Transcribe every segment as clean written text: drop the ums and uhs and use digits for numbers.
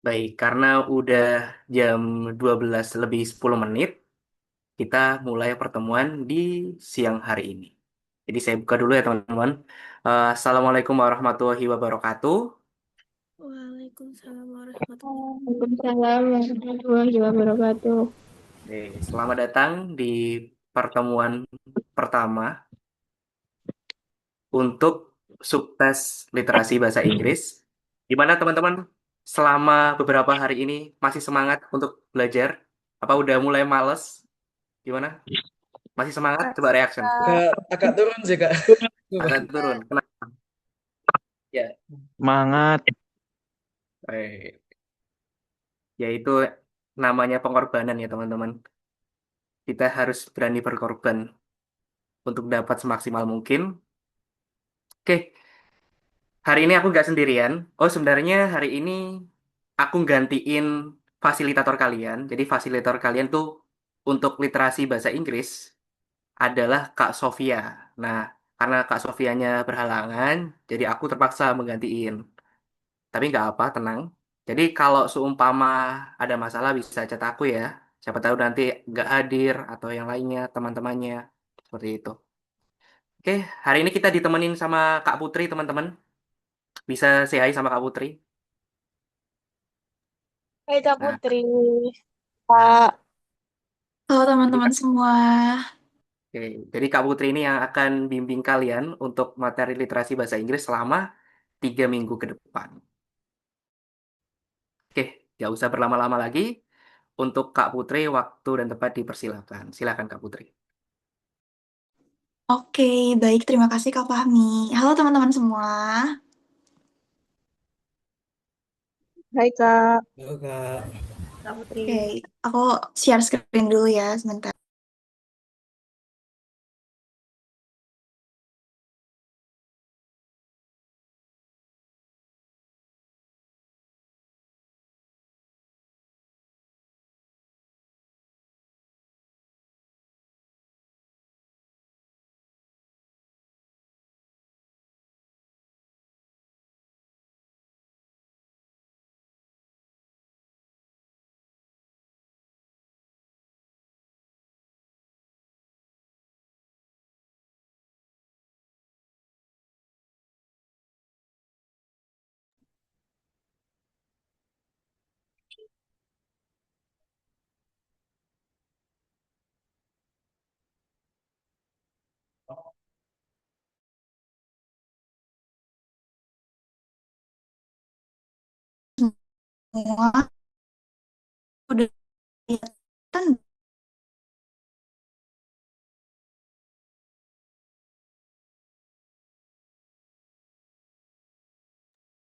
Baik, karena udah jam 12 lebih 10 menit, kita mulai pertemuan di siang hari ini. Jadi saya buka dulu ya teman-teman. Assalamualaikum warahmatullahi wabarakatuh. Waalaikumsalam warahmatullahi Waalaikumsalam warahmatullahi wabarakatuh. Selamat datang di pertemuan pertama untuk subtes literasi bahasa Inggris. Gimana teman-teman? Selama beberapa hari ini masih semangat untuk belajar? Apa udah mulai males? Gimana? Masih semangat? Coba wabarakatuh. reaction. Agak turun sih kak. Coba. Agak turun. Kenapa? Ya, Semangat. yaitu namanya pengorbanan ya teman-teman. Kita harus berani berkorban untuk dapat semaksimal mungkin. Oke, hari ini aku nggak sendirian. Oh, sebenarnya hari ini aku gantiin fasilitator kalian. Jadi fasilitator kalian tuh untuk literasi bahasa Inggris adalah Kak Sofia. Nah, karena Kak Sofianya berhalangan, jadi aku terpaksa menggantiin. Tapi nggak apa, tenang. Jadi kalau seumpama ada masalah bisa chat aku ya. Siapa tahu nanti nggak hadir atau yang lainnya, teman-temannya. Seperti itu. Oke, hari ini kita ditemenin sama Kak Putri, teman-teman. Bisa say hi sama Kak Putri. Hai Kak Nah, Putri. nah, Kak. Halo jadi teman-teman semua. oke, jadi Kak Putri ini yang akan bimbing kalian untuk materi literasi bahasa Inggris selama 3 minggu ke depan. Oke, nggak usah berlama-lama lagi. Untuk Kak Putri, waktu dan tempat dipersilakan. Silakan Kak Putri. Oke, baik. Terima kasih Kak Fahmi. Halo teman-teman semua. Hai Kak. Halo kak. Kak Putri. Oke, aku share screen dulu ya sebentar. Semua udah lihat kan?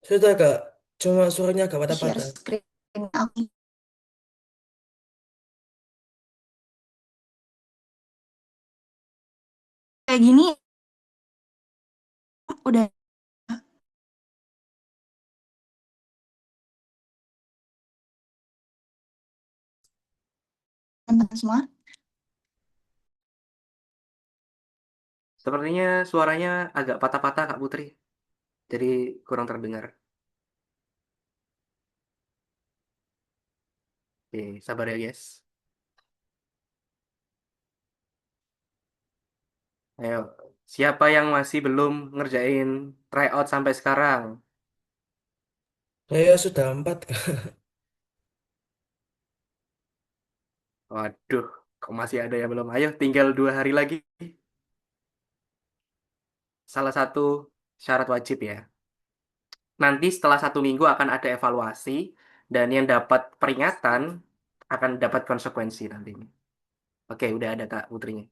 Sudah kak. Cuma suaranya agak Share patah-patah. screen aku. Kayak gini udah teman-teman semua. Sepertinya suaranya agak patah-patah Kak Putri. Jadi kurang terdengar. Oke, sabar ya guys. Ayo, siapa yang masih belum ngerjain tryout sampai sekarang? Saya sudah 4 kak. Waduh, kok masih ada yang belum? Ayo, tinggal 2 hari lagi. Salah satu syarat wajib ya. Nanti setelah 1 minggu akan ada evaluasi dan yang dapat peringatan akan dapat konsekuensi nantinya. Oke, udah ada Kak Putrinya.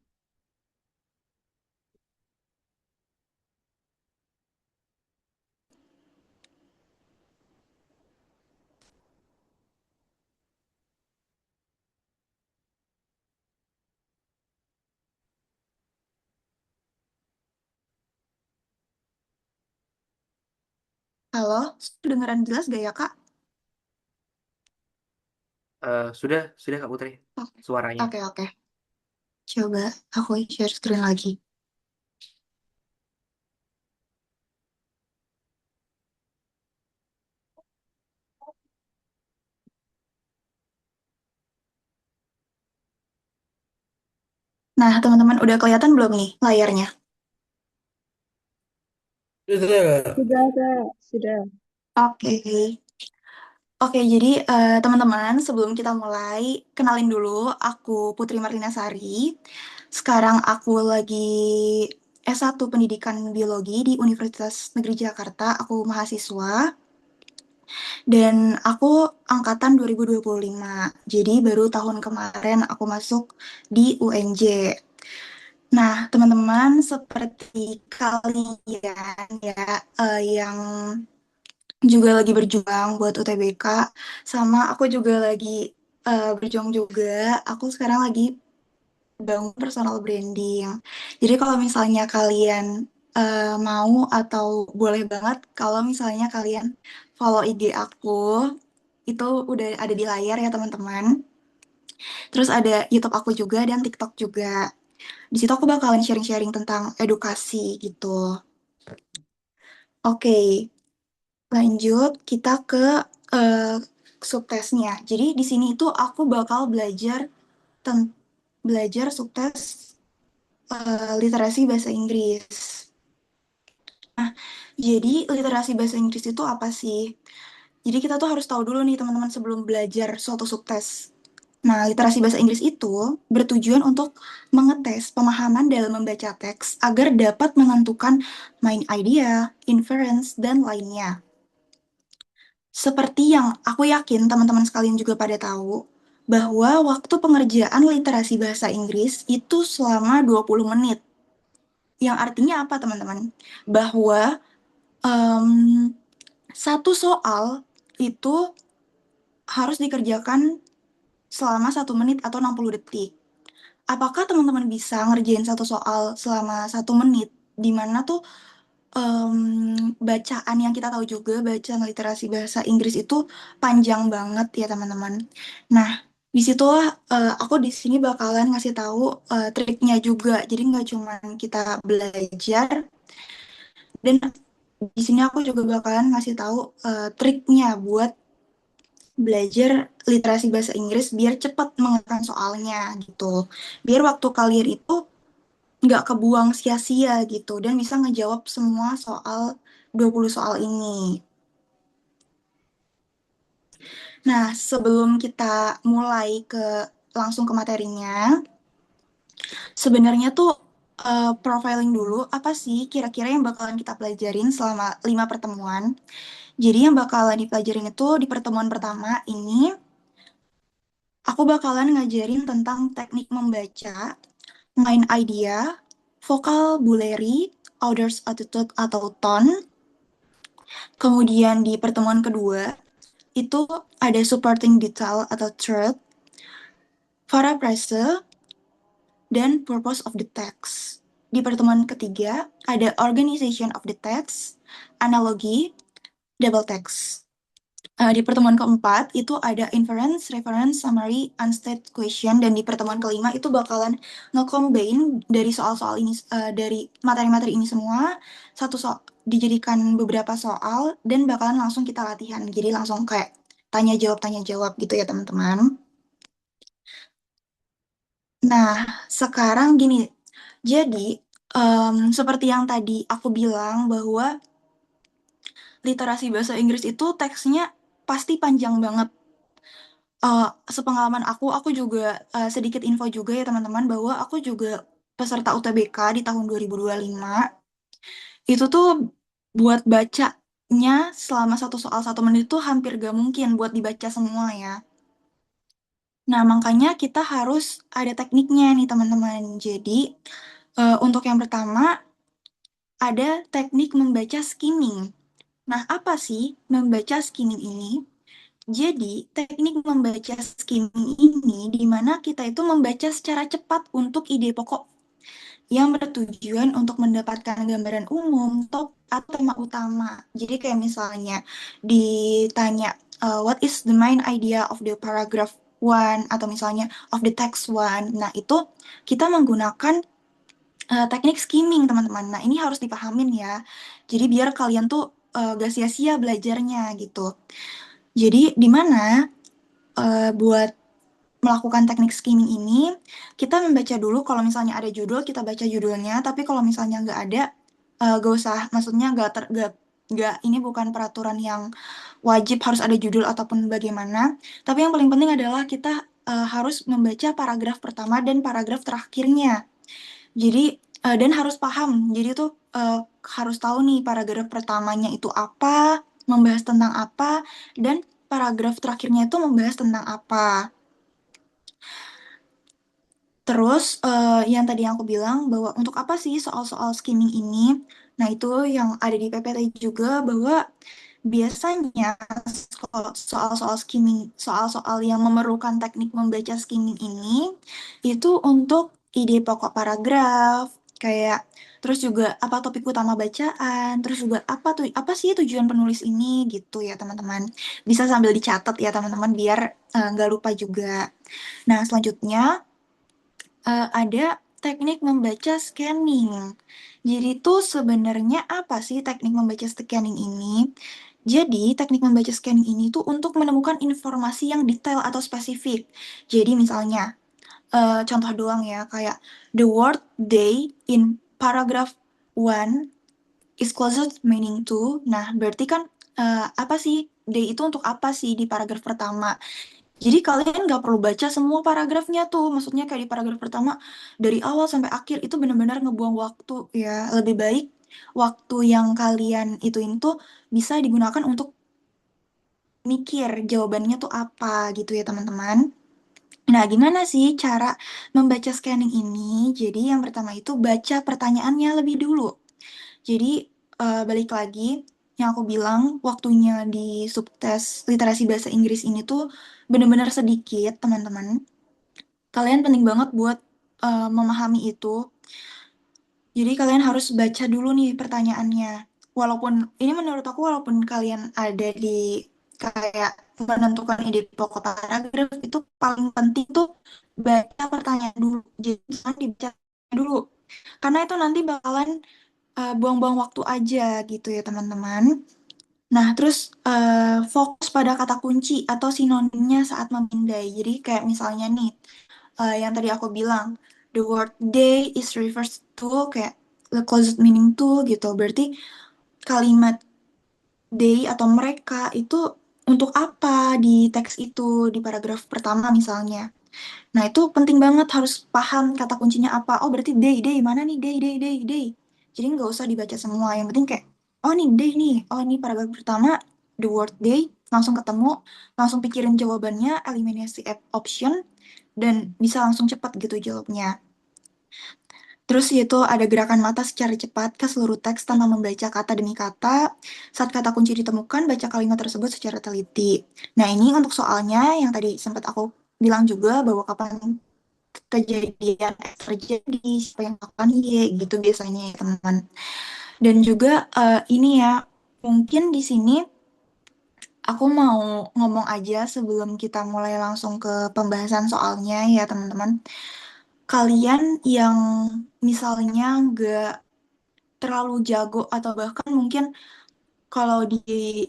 Halo, kedengaran jelas gak ya Kak? Sudah Kak Putri, Oke, suaranya. oke, oke. Coba aku share screen lagi. Nah, teman-teman udah kelihatan belum nih layarnya? Sudah, Kak. Sudah, Kak. Sudah. Oke. Oke, jadi teman-teman, sebelum kita mulai, kenalin dulu, aku Putri Martina Sari. Sekarang aku lagi S1 Pendidikan Biologi di Universitas Negeri Jakarta, aku mahasiswa, dan aku angkatan 2025. Jadi baru tahun kemarin aku masuk di UNJ. Nah, teman-teman, seperti kalian ya, yang juga lagi berjuang buat UTBK, sama aku juga lagi berjuang juga. Aku sekarang lagi bangun personal branding. Jadi kalau misalnya kalian mau atau boleh banget kalau misalnya kalian follow IG aku, itu udah ada di layar ya teman-teman. Terus ada YouTube aku juga dan TikTok juga. Di situ aku bakalan sharing-sharing tentang edukasi gitu. Oke, lanjut kita ke eh, subtesnya. Jadi di sini itu aku bakal ten- belajar subtes literasi bahasa Inggris. Jadi literasi bahasa Inggris itu apa sih? Jadi kita tuh harus tahu dulu nih teman-teman sebelum belajar suatu subtes. Nah, literasi bahasa Inggris itu bertujuan untuk mengetes pemahaman dalam membaca teks agar dapat menentukan main idea, inference, dan lainnya. Seperti yang aku yakin teman-teman sekalian juga pada tahu, bahwa waktu pengerjaan literasi bahasa Inggris itu selama 20 menit. Yang artinya apa teman-teman? Bahwa em, satu soal itu harus dikerjakan selama 1 menit atau 60 detik. Apakah teman-teman bisa ngerjain satu soal selama 1 menit? Di mana tuh bacaan yang kita tahu juga, bacaan literasi bahasa Inggris itu panjang banget ya teman-teman. Nah, disitulah aku di sini bakalan ngasih tahu triknya juga. Jadi nggak cuma kita belajar, dan di sini aku juga bakalan ngasih tahu triknya buat belajar literasi bahasa Inggris biar cepat mengerjakan soalnya gitu. Biar waktu kalian itu nggak kebuang sia-sia gitu dan bisa ngejawab semua soal 20 soal ini. Nah, sebelum kita mulai langsung ke materinya, sebenarnya tuh profiling dulu apa sih kira-kira yang bakalan kita pelajarin selama 5 pertemuan. Jadi yang bakalan dipelajarin itu di pertemuan pertama ini aku bakalan ngajarin tentang teknik membaca, main idea, vocabulary, author's attitude atau tone. Kemudian di pertemuan kedua itu ada supporting detail atau truth, paraphrase, dan purpose of the text. Di pertemuan ketiga ada organization of the text, analogi, double text. Di pertemuan keempat itu ada inference, reference, summary, unstated question, dan di pertemuan kelima itu bakalan nge-combine dari soal-soal ini, dari materi-materi ini semua, dijadikan beberapa soal, dan bakalan langsung kita latihan. Jadi langsung kayak tanya jawab gitu ya teman-teman. Nah, sekarang gini, jadi seperti yang tadi aku bilang bahwa literasi bahasa Inggris itu teksnya pasti panjang banget. Eh, Sepengalaman aku juga sedikit info juga ya teman-teman bahwa aku juga peserta UTBK di tahun 2025. Itu tuh buat bacanya selama satu soal 1 menit tuh hampir gak mungkin buat dibaca semua ya. Nah, makanya kita harus ada tekniknya nih teman-teman. Jadi, untuk yang pertama ada teknik membaca skimming. Nah, apa sih membaca skimming ini? Jadi, teknik membaca skimming ini di mana kita itu membaca secara cepat untuk ide pokok yang bertujuan untuk mendapatkan gambaran umum, top, atau tema utama. Jadi kayak misalnya ditanya, what is the main idea of the paragraph one, atau misalnya of the text one. Nah, itu kita menggunakan teknik skimming, teman-teman. Nah, ini harus dipahamin ya. Jadi biar kalian tuh gak sia-sia belajarnya gitu. Jadi di mana buat melakukan teknik skimming ini, kita membaca dulu kalau misalnya ada judul, kita baca judulnya, tapi kalau misalnya nggak ada, gak usah, maksudnya nggak, ini bukan peraturan yang wajib harus ada judul ataupun bagaimana, tapi yang paling penting adalah kita harus membaca paragraf pertama dan paragraf terakhirnya. Jadi, dan harus paham, jadi tuh harus tahu nih paragraf pertamanya itu apa, membahas tentang apa, dan paragraf terakhirnya itu membahas tentang apa. Terus yang tadi yang aku bilang bahwa untuk apa sih soal-soal skimming ini? Nah itu yang ada di PPT juga bahwa biasanya soal-soal skimming, soal-soal yang memerlukan teknik membaca skimming ini itu untuk ide pokok paragraf, kayak terus juga apa topik utama bacaan, terus juga apa sih tujuan penulis ini gitu ya teman-teman. Bisa sambil dicatat ya teman-teman biar nggak lupa juga. Nah selanjutnya ada teknik membaca scanning. Jadi tuh sebenarnya apa sih teknik membaca scanning ini? Jadi teknik membaca scanning ini tuh untuk menemukan informasi yang detail atau spesifik. Jadi misalnya contoh doang ya kayak the word day in paragraph one is closest meaning to. Nah, berarti kan apa sih day itu untuk apa sih di paragraf pertama? Jadi kalian nggak perlu baca semua paragrafnya tuh. Maksudnya kayak di paragraf pertama dari awal sampai akhir itu benar-benar ngebuang waktu ya. Lebih baik waktu yang kalian ituin tuh bisa digunakan untuk mikir jawabannya tuh apa gitu ya teman-teman. Nah, gimana sih cara membaca scanning ini? Jadi yang pertama itu baca pertanyaannya lebih dulu. Jadi balik lagi yang aku bilang waktunya di subtes literasi bahasa Inggris ini tuh benar-benar sedikit, teman-teman. Kalian penting banget buat memahami itu. Jadi kalian harus baca dulu nih pertanyaannya. Walaupun ini menurut aku walaupun kalian ada di kayak menentukan ide pokok paragraf itu paling penting tuh baca pertanyaan dulu. Jadi jangan dibaca dulu. Karena itu nanti bakalan buang-buang waktu aja gitu ya teman-teman. Nah, terus fokus pada kata kunci atau sinonimnya saat memindai. Jadi kayak misalnya nih, yang tadi aku bilang, the word they is refers to kayak the closest meaning to gitu. Berarti kalimat they atau mereka itu untuk apa di teks itu, di paragraf pertama misalnya. Nah, itu penting banget harus paham kata kuncinya apa. Oh, berarti day, mana nih day. Jadi nggak usah dibaca semua. Yang penting kayak, oh nih day nih, oh ini paragraf pertama, the word day, langsung ketemu, langsung pikirin jawabannya, eliminasi option, dan bisa langsung cepat gitu jawabnya. Terus yaitu ada gerakan mata secara cepat ke seluruh teks tanpa membaca kata demi kata. Saat kata kunci ditemukan, baca kalimat tersebut secara teliti. Nah, ini untuk soalnya yang tadi sempat aku bilang juga bahwa kapan kejadian X terjadi, siapa yang melakukan Y, gitu biasanya ya teman-teman. Dan juga ini ya, mungkin di sini aku mau ngomong aja sebelum kita mulai langsung ke pembahasan soalnya ya teman-teman. Kalian yang misalnya nggak terlalu jago atau bahkan mungkin kalau di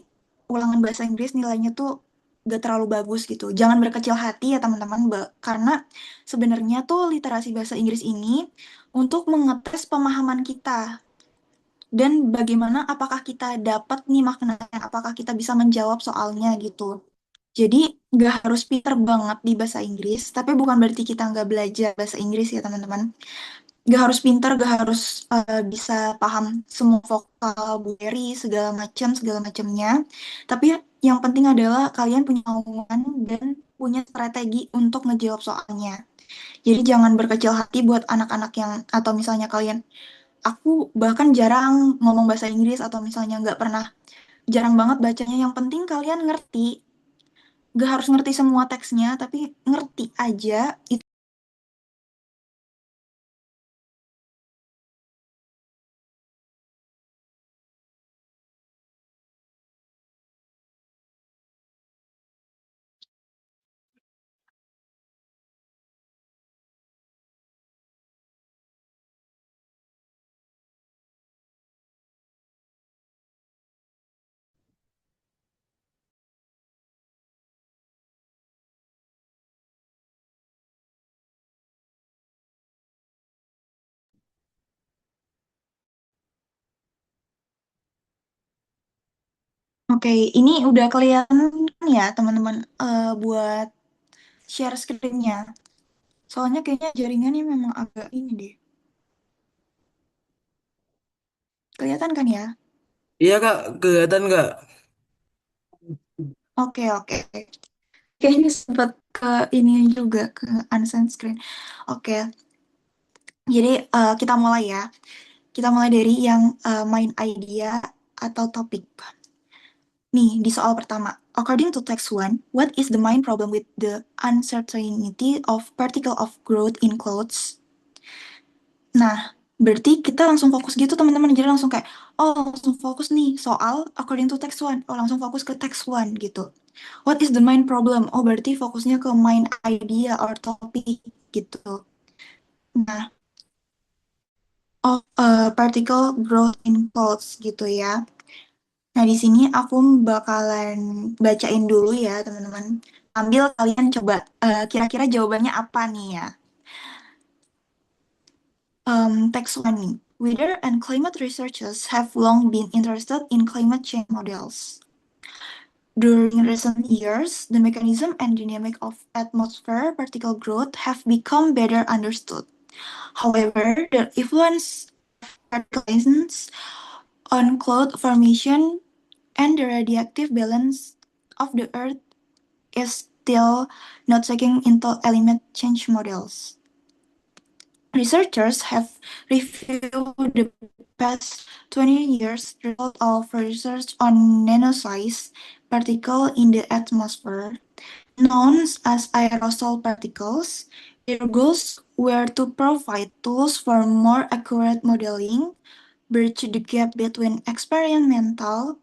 ulangan bahasa Inggris nilainya tuh gak terlalu bagus gitu. Jangan berkecil hati ya teman-teman, karena sebenarnya tuh literasi bahasa Inggris ini untuk mengetes pemahaman kita dan bagaimana apakah kita dapat nih maknanya, apakah kita bisa menjawab soalnya gitu. Jadi gak harus pinter banget di bahasa Inggris, tapi bukan berarti kita nggak belajar bahasa Inggris ya teman-teman. Gak harus pinter, gak harus bisa paham semua vocabulary segala macamnya. Tapi yang penting adalah kalian punya kemauan dan punya strategi untuk ngejawab soalnya. Jadi jangan berkecil hati buat anak-anak yang atau misalnya kalian, aku bahkan jarang ngomong bahasa Inggris atau misalnya nggak pernah, jarang banget bacanya. Yang penting kalian ngerti, gak harus ngerti semua teksnya, tapi ngerti aja itu Oke, ini udah kelihatan kan ya teman-teman buat share screen-nya. Soalnya kayaknya jaringannya memang agak ini deh. Kelihatan kan ya? Iya Kak, kelihatan nggak? Oke, oke. Kayaknya sempat ke ini juga, ke unsend screen. Oke, jadi kita mulai ya. Kita mulai dari yang main idea atau topik. Nih, di soal pertama. According to text 1, what is the main problem with the uncertainty of particle of growth in clouds? Nah, berarti kita langsung fokus gitu teman-teman. Jadi langsung kayak, oh langsung fokus nih soal according to text 1. Oh langsung fokus ke text 1 gitu. What is the main problem? Oh berarti fokusnya ke main idea or topic gitu. Nah, oh particle growth in clouds gitu ya. Nah, di sini aku bakalan bacain dulu ya, teman-teman. Ambil kalian coba kira-kira jawabannya apa nih ya. Text one nih. Weather and climate researchers have long been interested in climate change models. During recent years, the mechanism and dynamic of atmosphere particle growth have become better understood. However, the influence of particles on cloud formation and the radioactive balance of the Earth is still not taken into element change models. Researchers have reviewed the past 20 years result of research on nanosized particles in the atmosphere, known as aerosol particles. Their goals were to provide tools for more accurate modeling, bridge the gap between experimental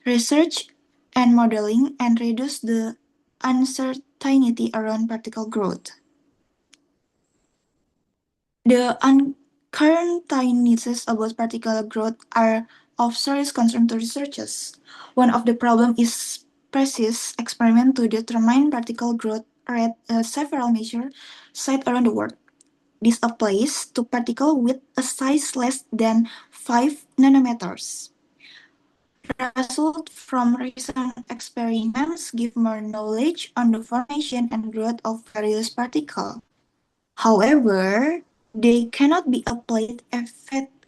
research and modeling, and reduce the uncertainty around particle growth. The uncertainties about particle growth are of serious concern to researchers. One of the problems is precise experiment to determine particle growth rate several major sites around the world. This applies to particles with a size less than 5 nanometers. Results from recent experiments give more knowledge on the formation and growth of various particles. However, they cannot be applied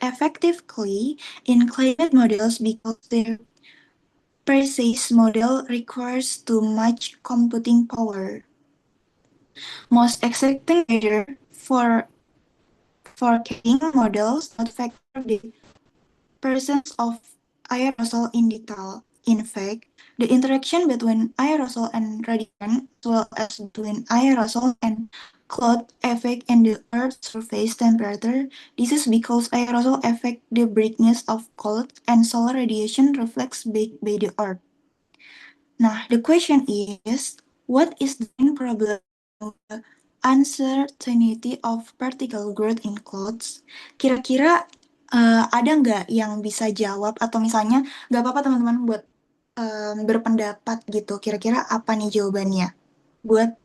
effectively in climate models because their precise model requires too much computing power. Most existing weather forecasting models not factor the presence of aerosol in detail. In fact, the interaction between aerosol and radiation, as well as between aerosol and cloud, affect in the Earth's surface temperature. This is because aerosol affect the brightness of clouds and solar radiation reflects back by the Earth. Nah, the question is, what is the main problem with the uncertainty of particle growth in clouds? Kira-kira ada nggak yang bisa jawab atau misalnya nggak apa-apa teman-teman buat berpendapat gitu. Kira-kira apa nih jawabannya? Buat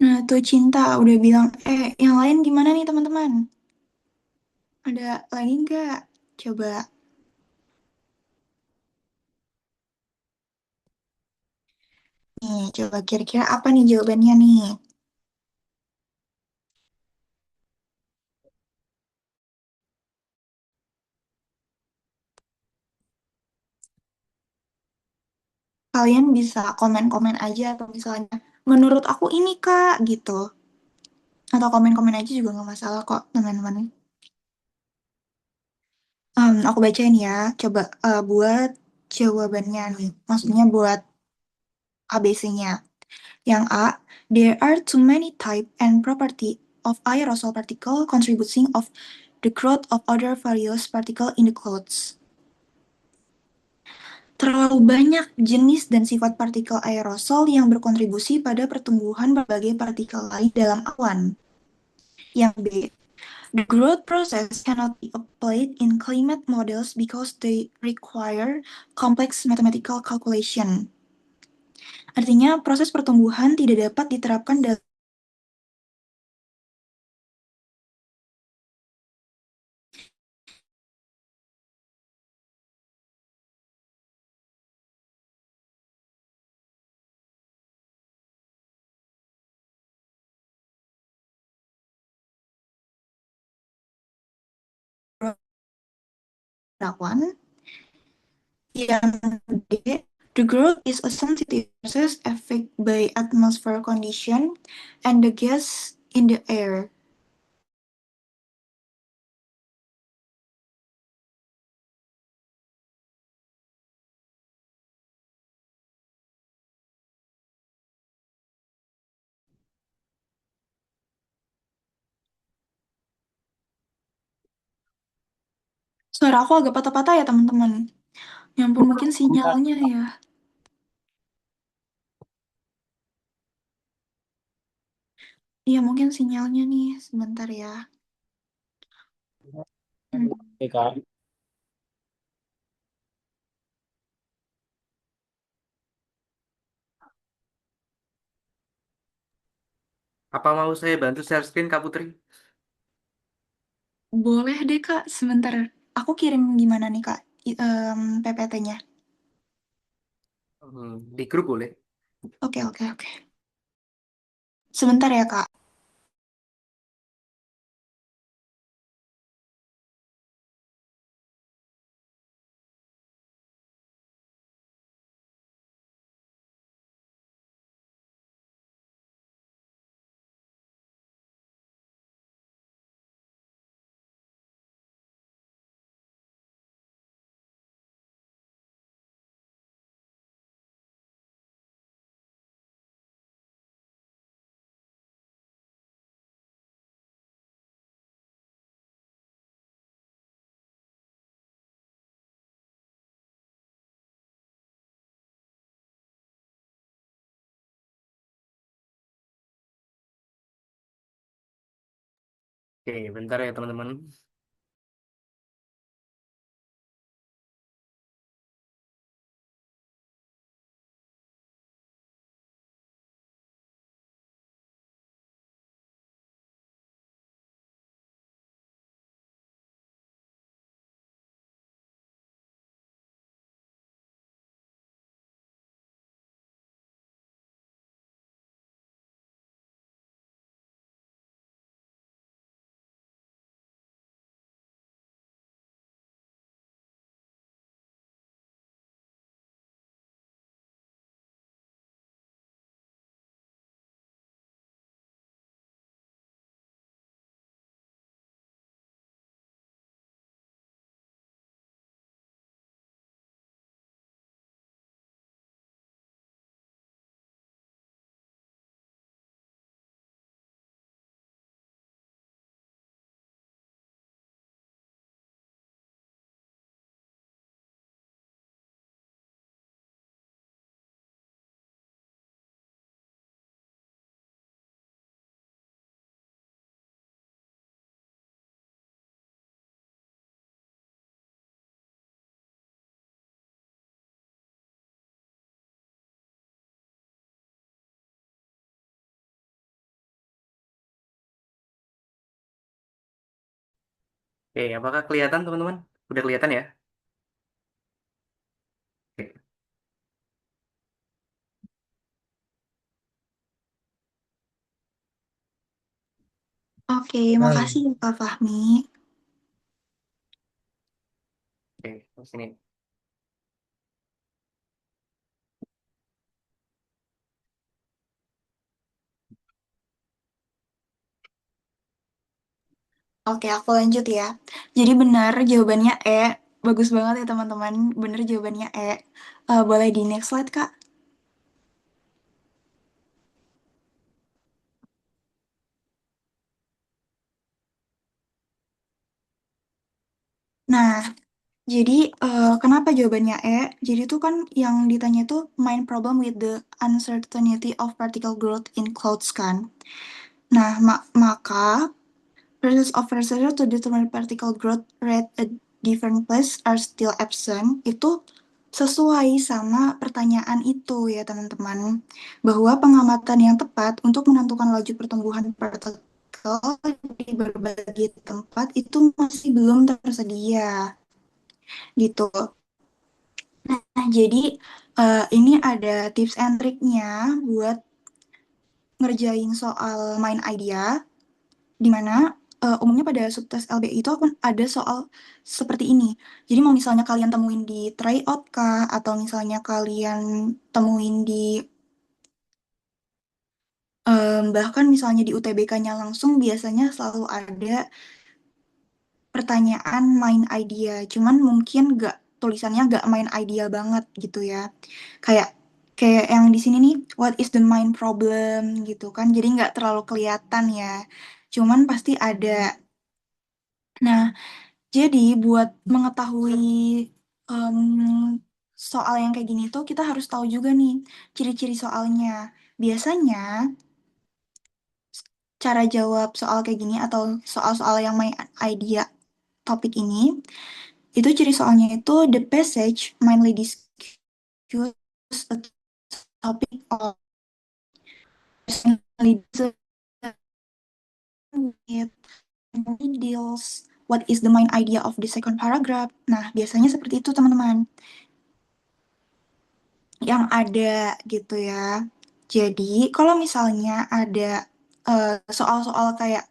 nah tuh Cinta udah bilang, yang lain gimana nih teman-teman? Ada lagi nggak? Coba nih, coba kira-kira apa nih jawabannya nih? Kalian bisa komen-komen aja atau misalnya menurut aku ini Kak gitu. Atau komen-komen aja juga nggak masalah kok teman-teman. Aku bacain ya. Coba buat jawabannya nih. Maksudnya buat ABC-nya. Yang A, there are too many type and property of aerosol particle contributing of the growth of other various particle in the clouds. Terlalu banyak jenis dan sifat partikel aerosol yang berkontribusi pada pertumbuhan berbagai partikel lain dalam awan. Yang B, The growth process cannot be applied in climate models because they require complex mathematical calculation. Artinya, proses pertumbuhan tidak dapat diterapkan dalam one. Yang D, the growth is a sensitive process affected by atmosphere condition and the gas in the air. Suara aku agak patah-patah ya teman-teman. Ya ampun, mungkin sinyalnya ya. Iya, mungkin sinyalnya nih. Sebentar ya. Hmm. Oke, Kak. Apa mau saya bantu share screen, Kak Putri? Boleh deh Kak, sebentar. Aku kirim gimana nih Kak, PPT-nya. Di grup boleh. Oke, oke, oke. Sebentar ya Kak. Oke, bentar ya teman-teman. Oke, apakah kelihatan teman-teman? Udah kelihatan ya? Oke. Oke, Hmm. makasih ya Kak Fahmi. Oke, terus ini. Oke, aku lanjut ya. Jadi benar jawabannya E. Bagus banget ya teman-teman. Benar jawabannya E. Boleh di next slide Kak. Nah, jadi kenapa jawabannya E? Jadi itu kan yang ditanya itu main problem with the uncertainty of particle growth in clouds kan. Nah, maka Versus of researcher to determine particle growth rate at different place are still absent, itu sesuai sama pertanyaan itu ya teman-teman, bahwa pengamatan yang tepat untuk menentukan laju pertumbuhan partikel di berbagai tempat itu masih belum tersedia gitu. Nah, jadi ini ada tips and triknya buat ngerjain soal main idea, di mana umumnya pada subtes LBI itu akan ada soal seperti ini. Jadi mau misalnya kalian temuin di tryout kah, atau misalnya kalian temuin di bahkan misalnya di UTBK-nya langsung, biasanya selalu ada pertanyaan main idea. Cuman mungkin tulisannya gak main idea banget gitu ya. Kayak kayak yang di sini nih, what is the main problem gitu kan. Jadi nggak terlalu kelihatan ya. Cuman pasti ada. Nah, jadi buat mengetahui em, soal yang kayak gini tuh kita harus tahu juga nih ciri-ciri soalnya. Biasanya cara jawab soal kayak gini atau soal-soal yang main idea topik ini, itu ciri soalnya itu the passage mainly discuss a topic of with deals what is the main idea of the second paragraph. Nah, biasanya seperti itu teman-teman yang ada gitu ya. Jadi, kalau misalnya ada soal-soal kayak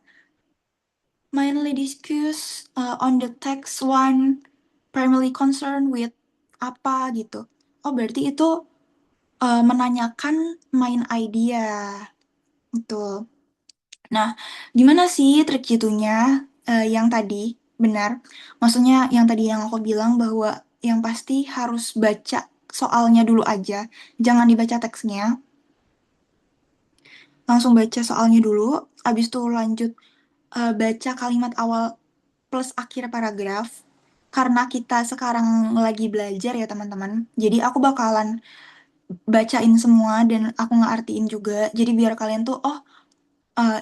mainly discuss on the text one primarily concerned with apa gitu. Oh, berarti itu menanyakan main idea gitu. Nah, gimana sih trik jitunya yang tadi? Benar. Maksudnya yang tadi yang aku bilang bahwa yang pasti harus baca soalnya dulu aja. Jangan dibaca teksnya. Langsung baca soalnya dulu. Habis itu lanjut baca kalimat awal plus akhir paragraf. Karena kita sekarang lagi belajar ya teman-teman. Jadi aku bakalan bacain semua dan aku ngertiin juga. Jadi biar kalian tuh, oh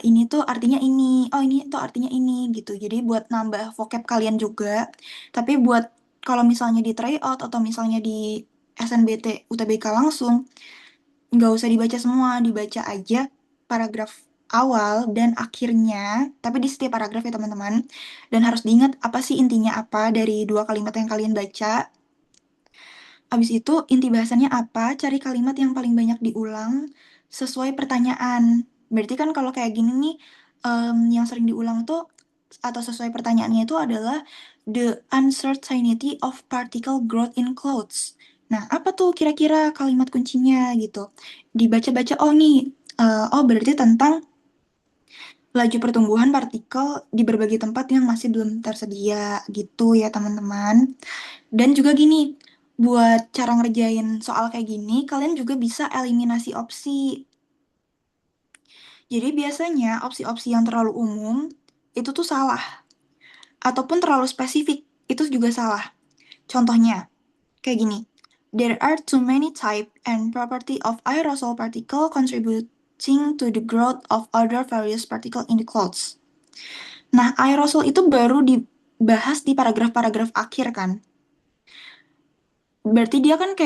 ini tuh artinya ini, oh ini tuh artinya ini gitu. Jadi buat nambah vocab kalian juga. Tapi buat kalau misalnya di tryout atau misalnya di SNBT UTBK langsung, nggak usah dibaca semua, dibaca aja paragraf awal dan akhirnya. Tapi di setiap paragraf ya teman-teman. Dan harus diingat apa sih intinya apa dari dua kalimat yang kalian baca. Habis itu inti bahasannya apa? Cari kalimat yang paling banyak diulang sesuai pertanyaan. Berarti kan kalau kayak gini nih, yang sering diulang tuh atau sesuai pertanyaannya itu adalah the uncertainty of particle growth in clouds. Nah, apa tuh kira-kira kalimat kuncinya gitu? Dibaca-baca, oh nih, oh berarti tentang laju pertumbuhan partikel di berbagai tempat yang masih belum tersedia gitu ya teman-teman. Dan juga gini, buat cara ngerjain soal kayak gini, kalian juga bisa eliminasi opsi. Jadi biasanya opsi-opsi yang terlalu umum itu tuh salah. Ataupun terlalu spesifik, itu juga salah. Contohnya, kayak gini. There are too many type and property of aerosol particle contributing to the growth of other various particle in the clouds. Nah, aerosol itu baru dibahas di paragraf-paragraf akhir kan. Berarti dia kan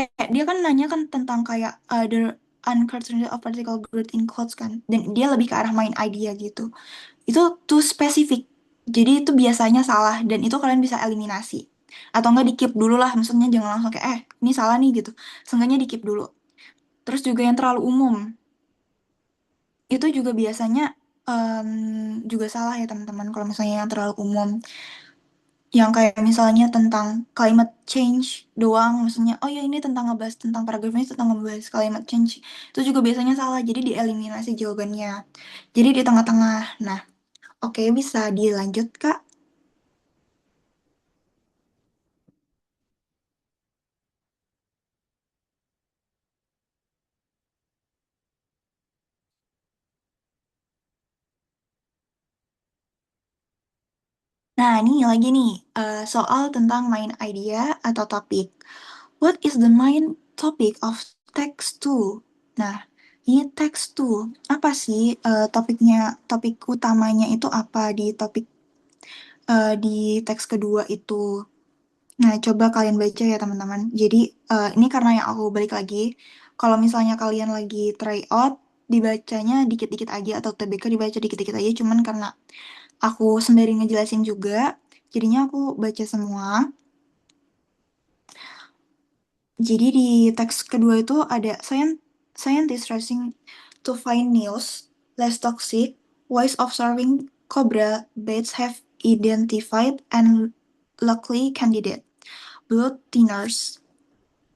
nanya kan tentang kayak the uncertainty of particle growth in clouds kan. Dan dia lebih ke arah main idea gitu. Itu too spesifik. Jadi itu biasanya salah dan itu kalian bisa eliminasi. Atau enggak di-keep dulu lah, maksudnya jangan langsung kayak ini salah nih gitu. Seenggaknya di-keep dulu. Terus juga yang terlalu umum. Itu juga biasanya juga salah ya teman-teman kalau misalnya yang terlalu umum. Yang kayak misalnya tentang climate change doang, maksudnya oh ya ini tentang ngebahas tentang paragraf ini tentang ngebahas climate change, itu juga biasanya salah, jadi dieliminasi jawabannya, jadi di tengah-tengah. Nah, oke, bisa dilanjut Kak. Nah, ini lagi nih soal tentang main idea atau topik. What is the main topic of text 2? Nah, ini text 2. Apa sih topik utamanya itu apa di topik di teks kedua itu. Nah, coba kalian baca ya teman-teman. Jadi ini karena yang aku balik lagi, kalau misalnya kalian lagi try out, dibacanya dikit-dikit aja atau TBK dibaca dikit-dikit aja, cuman karena aku sendiri ngejelasin juga, jadinya aku baca semua. Jadi di teks kedua itu ada scientist racing to find news less toxic, ways of serving cobra baits have identified and luckily candidate blood thinners.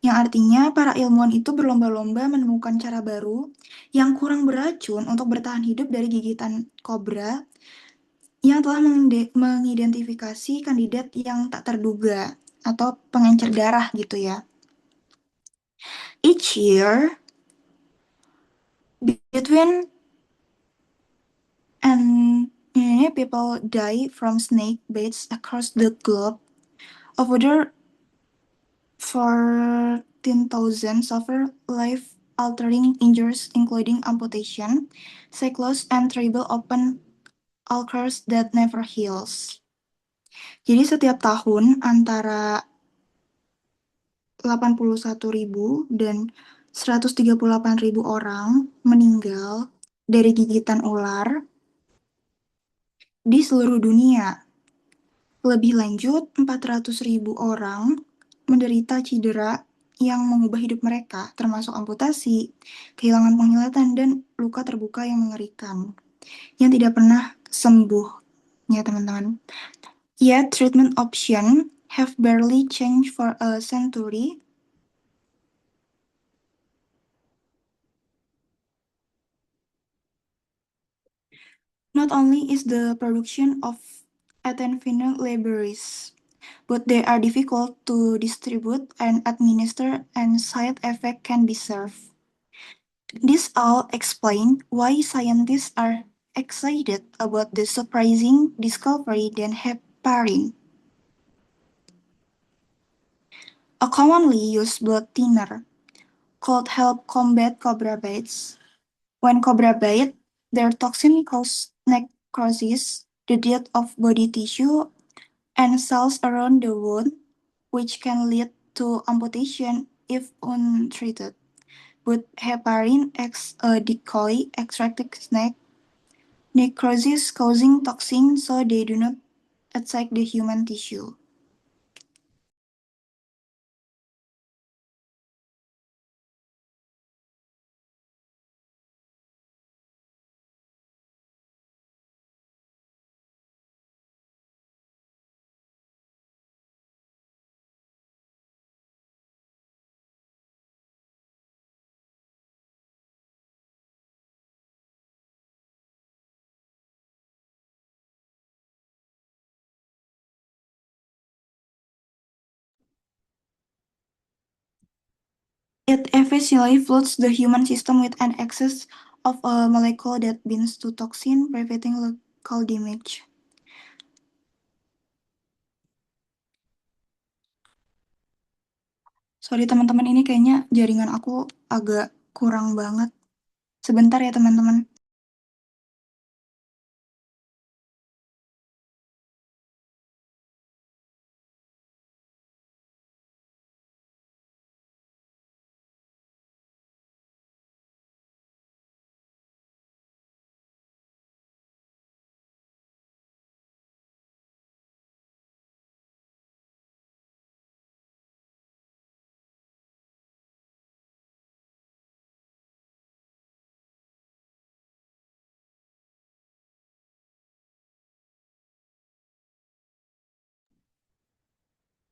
Yang artinya para ilmuwan itu berlomba-lomba menemukan cara baru yang kurang beracun untuk bertahan hidup dari gigitan kobra yang telah mengidentifikasi kandidat yang tak terduga atau pengencer darah gitu ya. Each year, between and people die from snake bites across the globe. Over 14,000 suffer life-altering injuries, including amputation, sickloss, and terrible open ulcers that never heals. Jadi setiap tahun antara 81.000 dan 138.000 orang meninggal dari gigitan ular di seluruh dunia. Lebih lanjut, 400.000 orang menderita cedera yang mengubah hidup mereka, termasuk amputasi, kehilangan penglihatan, dan luka terbuka yang mengerikan, yang tidak pernah sembuh, ya teman-teman. Yet, treatment option have barely changed for a century. Not only is the production of ethanol laborious, but they are difficult to distribute and administer, and side effects can be served. This all explain why scientists are excited about the surprising discovery than heparin, a commonly used blood thinner, could help combat cobra bites. When cobra bite, their toxin causes necrosis, the death of body tissue, and cells around the wound, which can lead to amputation if untreated. But heparin acts a decoy, extracting snake necrosis causing toxin so they do not attack the human tissue. It efficiently floods the human system with an excess of a molecule that binds to toxin, preventing local damage. Sorry teman-teman, ini kayaknya jaringan aku agak kurang banget. Sebentar ya teman-teman.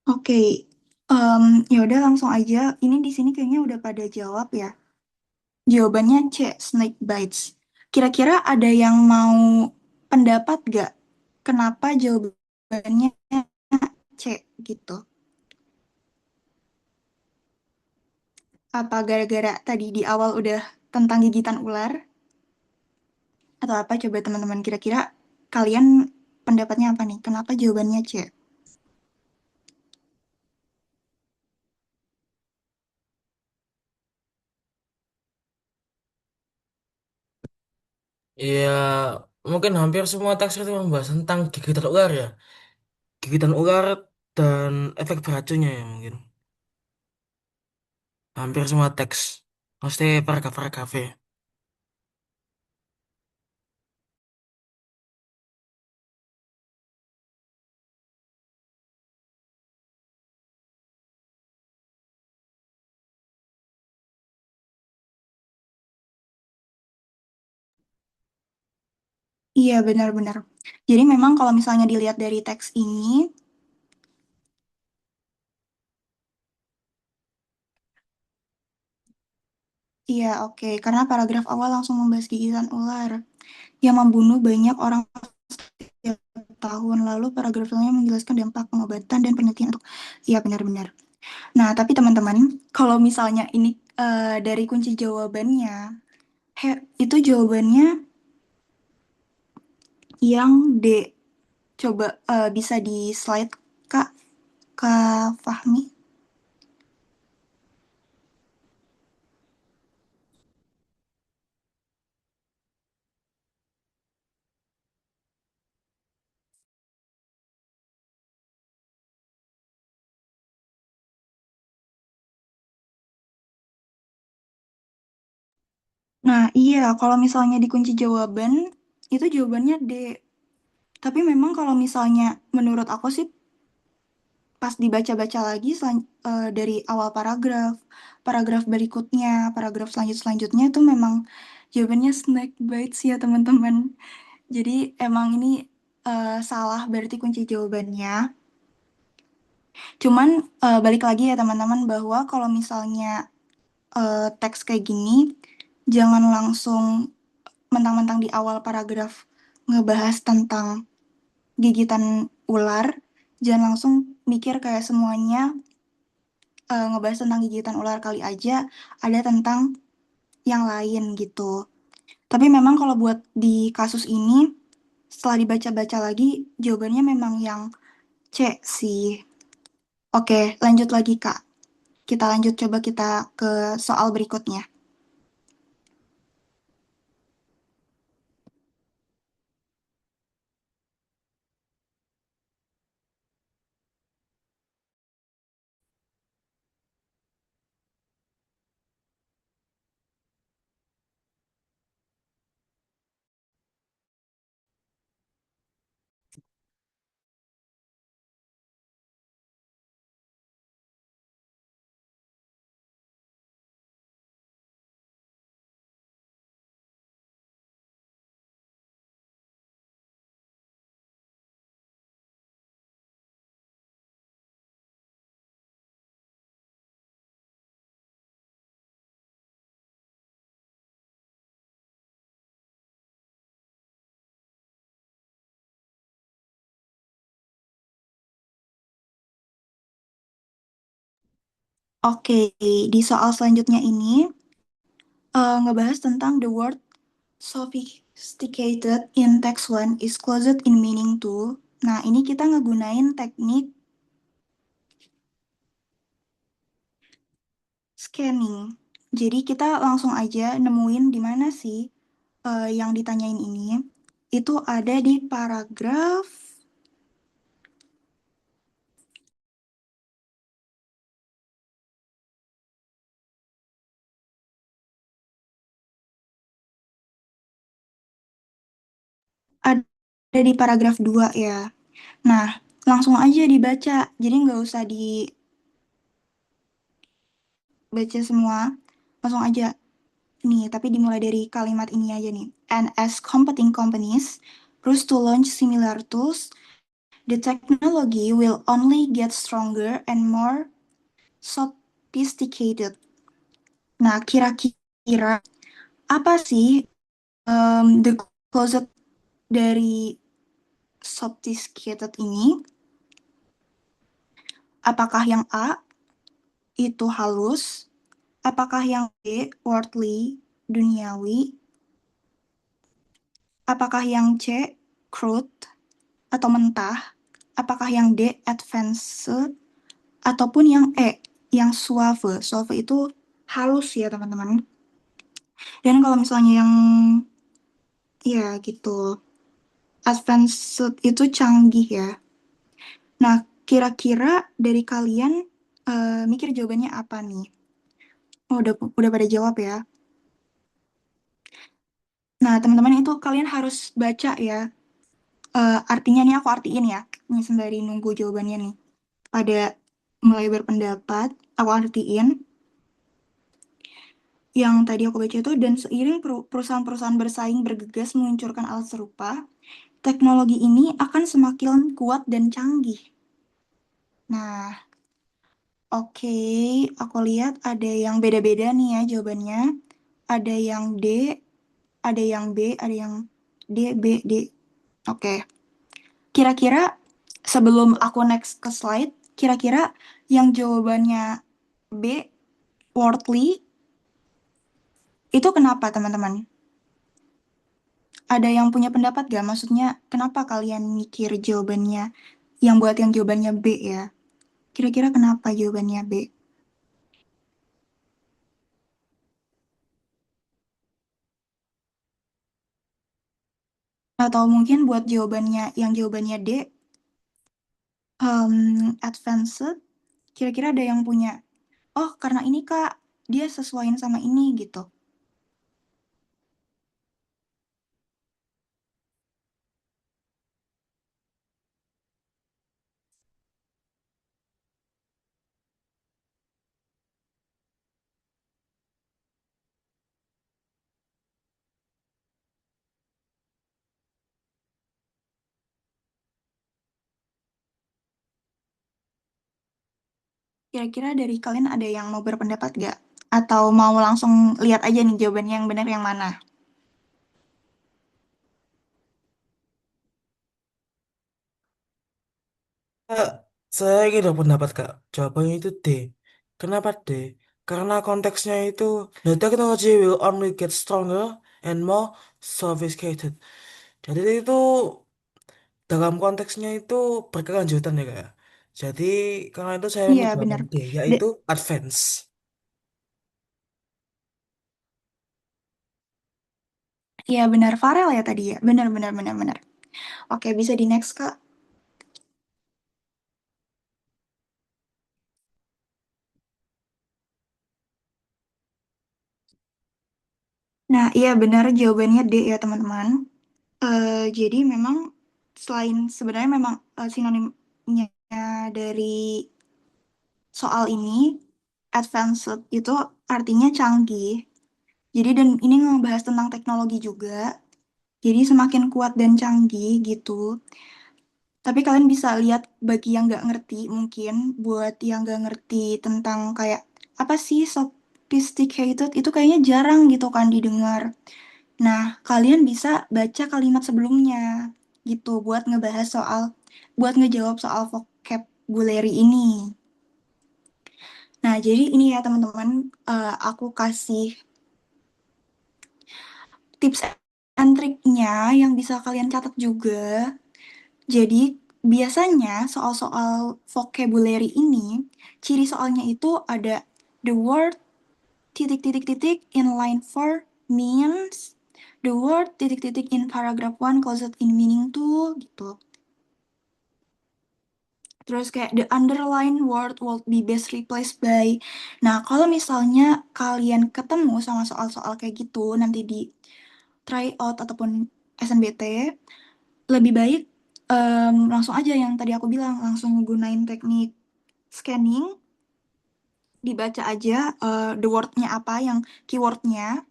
Oke, ya udah langsung aja. Ini di sini kayaknya udah pada jawab ya. Jawabannya C, snake bites. Kira-kira ada yang mau pendapat gak? Kenapa jawabannya C gitu? Apa gara-gara tadi di awal udah tentang gigitan ular? Atau apa coba teman-teman kira-kira kalian pendapatnya apa nih? Kenapa jawabannya C? Ya, mungkin hampir semua teks itu membahas tentang gigitan ular ya. gigitan ular dan efek beracunnya ya mungkin. Hampir semua teks. Mesti paragraf-paragraf ya. Iya, benar-benar. Jadi memang kalau misalnya dilihat dari teks ini, iya oke, karena paragraf awal langsung membahas gigitan ular yang membunuh banyak orang setiap tahun. Lalu paragraf selanjutnya menjelaskan dampak pengobatan dan penelitian untuk, iya benar-benar. Nah, tapi teman-teman, kalau misalnya ini dari kunci jawabannya, itu jawabannya yang D. Coba bisa di slide Kak, Kak Fahmi. Nah, iya, kalau misalnya di kunci jawaban, itu jawabannya D. Tapi memang kalau misalnya menurut aku sih, pas dibaca-baca lagi dari awal paragraf, paragraf berikutnya, paragraf selanjutnya itu memang jawabannya snake bites ya teman-teman. Jadi emang ini salah berarti kunci jawabannya. Cuman balik lagi ya teman-teman bahwa kalau misalnya teks kayak gini, jangan langsung mentang-mentang di awal paragraf ngebahas tentang gigitan ular, jangan langsung mikir kayak semuanya ngebahas tentang gigitan ular kali aja, ada tentang yang lain gitu. Tapi memang kalau buat di kasus ini, setelah dibaca-baca lagi, jawabannya memang yang C sih. Oke, lanjut lagi Kak. Kita lanjut coba kita ke soal berikutnya. Oke, di soal selanjutnya ini ngebahas tentang the word sophisticated in text one is closed in meaning to. Nah, ini kita ngegunain teknik scanning. Jadi kita langsung aja nemuin di mana sih yang ditanyain ini. Itu ada di paragraf, ada di paragraf 2 ya. Nah, langsung aja dibaca. Jadi nggak usah dibaca semua. Langsung aja. Nih, tapi dimulai dari kalimat ini aja nih. And as competing companies rush to launch similar tools, the technology will only get stronger and more sophisticated. Nah, kira-kira apa sih the closet dari sophisticated ini? Apakah yang A itu halus? Apakah yang B worldly, duniawi? Apakah yang C crude atau mentah? Apakah yang D advanced ataupun yang E yang suave? Suave itu halus ya teman-teman. Dan kalau misalnya yang ya gitu, advanced itu canggih ya. Nah, kira-kira dari kalian mikir jawabannya apa nih? Oh, udah pada jawab ya. Nah, teman-teman itu kalian harus baca ya. Artinya nih aku artiin ya. Ini sembari nunggu jawabannya nih. Ada mulai berpendapat, aku artiin. Yang tadi aku baca itu, dan seiring perusahaan-perusahaan bersaing bergegas meluncurkan alat serupa, teknologi ini akan semakin kuat dan canggih. Nah, oke, aku lihat ada yang beda-beda nih ya jawabannya. Ada yang D, ada yang B, ada yang D, B, D. Oke, kira-kira sebelum aku next ke slide, kira-kira yang jawabannya B, worldly, itu kenapa teman-teman? Ada yang punya pendapat gak? Maksudnya kenapa kalian mikir jawabannya yang buat yang jawabannya B ya? Kira-kira kenapa jawabannya B? Atau mungkin buat jawabannya yang jawabannya D, advanced, kira-kira ada yang punya, oh karena ini Kak, dia sesuaiin sama ini gitu. Kira-kira dari kalian ada yang mau berpendapat gak? Atau mau langsung lihat aja nih jawabannya yang benar yang mana? Kak, saya ingin berpendapat Kak. Jawabannya itu D. Kenapa D? Karena konteksnya itu the technology will only get stronger and more sophisticated. Jadi itu dalam konteksnya itu berkelanjutan ya Kak. Jadi karena itu saya Iya memilih benar. jawaban D, yaitu advance. Iya benar Farel ya tadi ya. Benar benar benar benar. Oke, bisa di next Kak. Nah, iya benar jawabannya D ya teman-teman. Jadi memang selain sebenarnya memang sinonimnya dari soal ini, advanced itu artinya canggih. Jadi dan ini ngebahas tentang teknologi juga. Jadi semakin kuat dan canggih gitu. Tapi kalian bisa lihat bagi yang nggak ngerti mungkin buat yang nggak ngerti tentang kayak apa sih sophisticated itu kayaknya jarang gitu kan didengar. Nah, kalian bisa baca kalimat sebelumnya gitu buat ngebahas soal, buat ngejawab soal vocabulary ini. Nah, jadi ini ya teman-teman, aku kasih tips and triknya yang bisa kalian catat juga. Jadi, biasanya soal-soal vocabulary ini, ciri soalnya itu ada the word titik-titik-titik in line 4 means the word titik-titik in paragraph 1 closed in meaning 2 gitu. Terus kayak the underline word will be best replaced by. Nah, kalau misalnya kalian ketemu sama soal-soal kayak gitu nanti di tryout ataupun SNBT, lebih baik langsung aja yang tadi aku bilang, langsung gunain teknik scanning, dibaca aja the word-nya apa, yang keywordnya.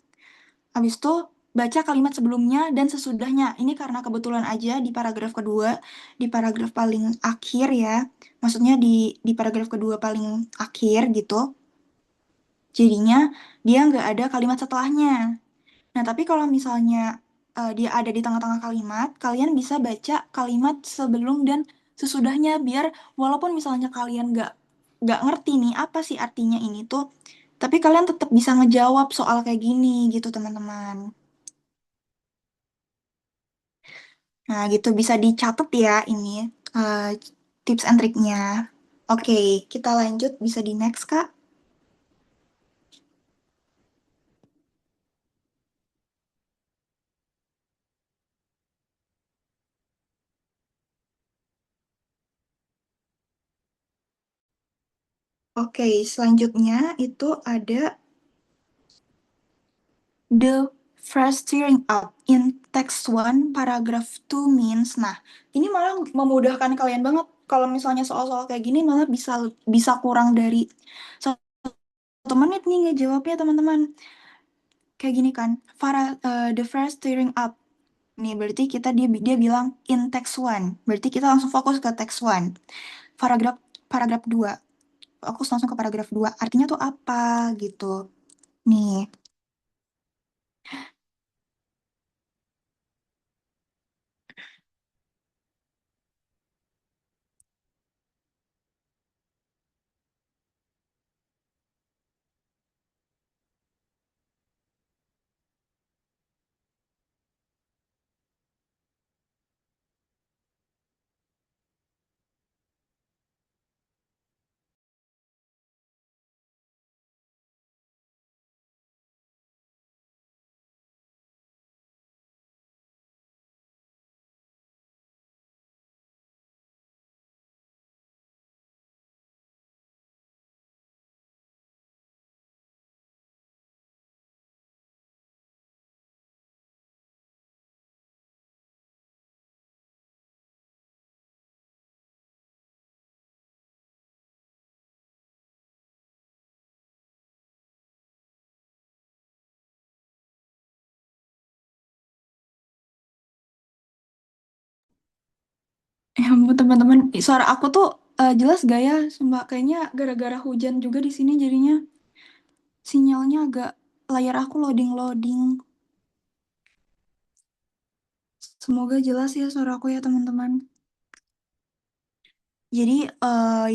Habis itu baca kalimat sebelumnya dan sesudahnya. Ini karena kebetulan aja di paragraf kedua, di paragraf paling akhir ya. Maksudnya di paragraf kedua paling akhir gitu. Jadinya dia nggak ada kalimat setelahnya. Nah, tapi kalau misalnya dia ada di tengah-tengah kalimat, kalian bisa baca kalimat sebelum dan sesudahnya biar walaupun misalnya kalian nggak ngerti nih apa sih artinya ini tuh, tapi kalian tetap bisa ngejawab soal kayak gini gitu teman-teman. Nah, gitu bisa dicatat ya ini eh, tips and triknya. Oke, kita lanjut bisa di next, Kak. Oke, selanjutnya itu ada the first steering up in text one paragraph two means. Nah, ini malah memudahkan kalian banget. Kalau misalnya soal-soal kayak gini malah bisa bisa kurang dari 1 menit nih ngejawabnya teman-teman. Kayak gini kan, the first steering up. Nih berarti dia bilang in text one. Berarti kita langsung fokus ke text one. Paragraf paragraf 2. Fokus langsung ke paragraf 2. Artinya tuh apa gitu. Nih. Ya ampun teman-teman, suara aku tuh jelas gak ya? Sumpah kayaknya gara-gara hujan juga di sini jadinya sinyalnya agak layar aku loading-loading. Semoga jelas ya suara aku ya teman-teman. Jadi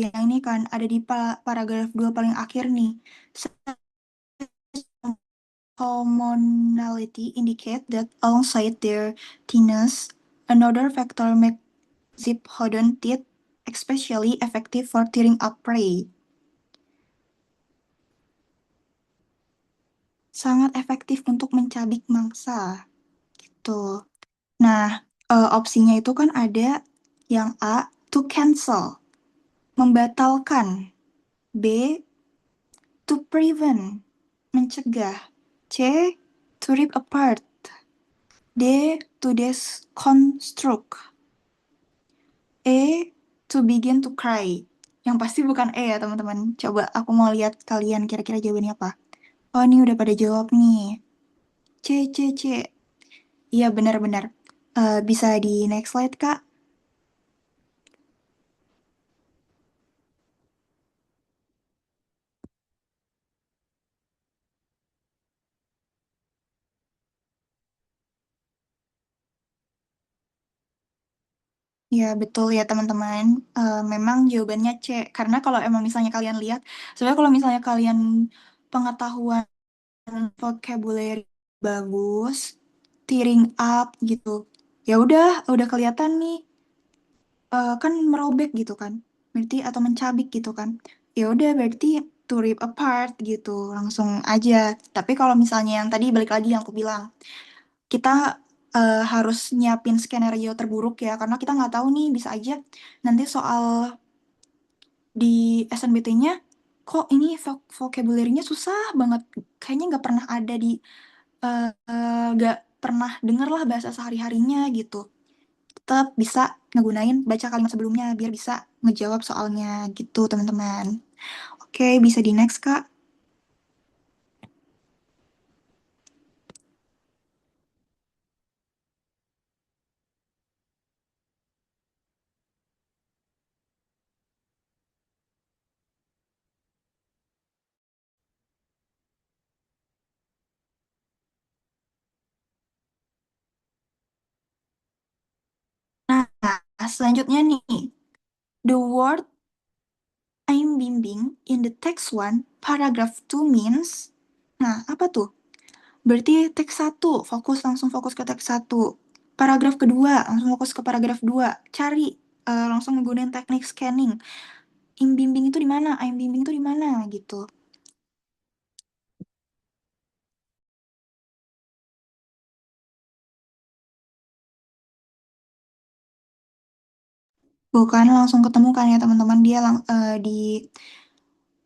yang ini kan ada di paragraf 2 paling akhir nih. Commonality indicate that alongside their thinness, another factor makes zip-hodon teeth especially effective for tearing up prey. Sangat efektif untuk mencabik mangsa. Tuh. Nah, opsinya itu kan ada yang A, to cancel, membatalkan. B, to prevent, mencegah. C, to rip apart. D, to deconstruct. E, to begin to cry. Yang pasti bukan E ya teman-teman. Coba aku mau lihat kalian kira-kira jawabannya apa. Oh, ini udah pada jawab nih. C, C, C. Iya benar-benar. Bisa di next slide, Kak. Ya, betul ya teman-teman. Memang jawabannya C. Karena kalau emang misalnya kalian lihat, sebenarnya kalau misalnya kalian pengetahuan vocabulary bagus, tearing up gitu, ya udah kelihatan nih, kan merobek gitu kan. Berarti atau mencabik gitu kan. Ya udah berarti to rip apart gitu, langsung aja. Tapi kalau misalnya yang tadi balik lagi yang aku bilang, kita harus nyiapin skenario terburuk ya, karena kita nggak tahu nih, bisa aja nanti soal di SNBT-nya kok ini vocabulary-nya susah banget, kayaknya nggak pernah ada di nggak pernah denger lah bahasa sehari-harinya gitu. Tetap bisa ngegunain baca kalimat sebelumnya biar bisa ngejawab soalnya gitu teman-teman. Oke, bisa di next Kak. Nah, selanjutnya nih, the word I'm bimbing in the text one, paragraph two means. Nah, apa tuh? Berarti teks satu, langsung fokus ke teks satu. Paragraf kedua, langsung fokus ke paragraf dua. Cari, langsung menggunakan teknik scanning. I'm bimbing itu di mana? I'm bimbing itu di mana? Gitu. Bukan langsung ketemu kan ya teman-teman. Dia di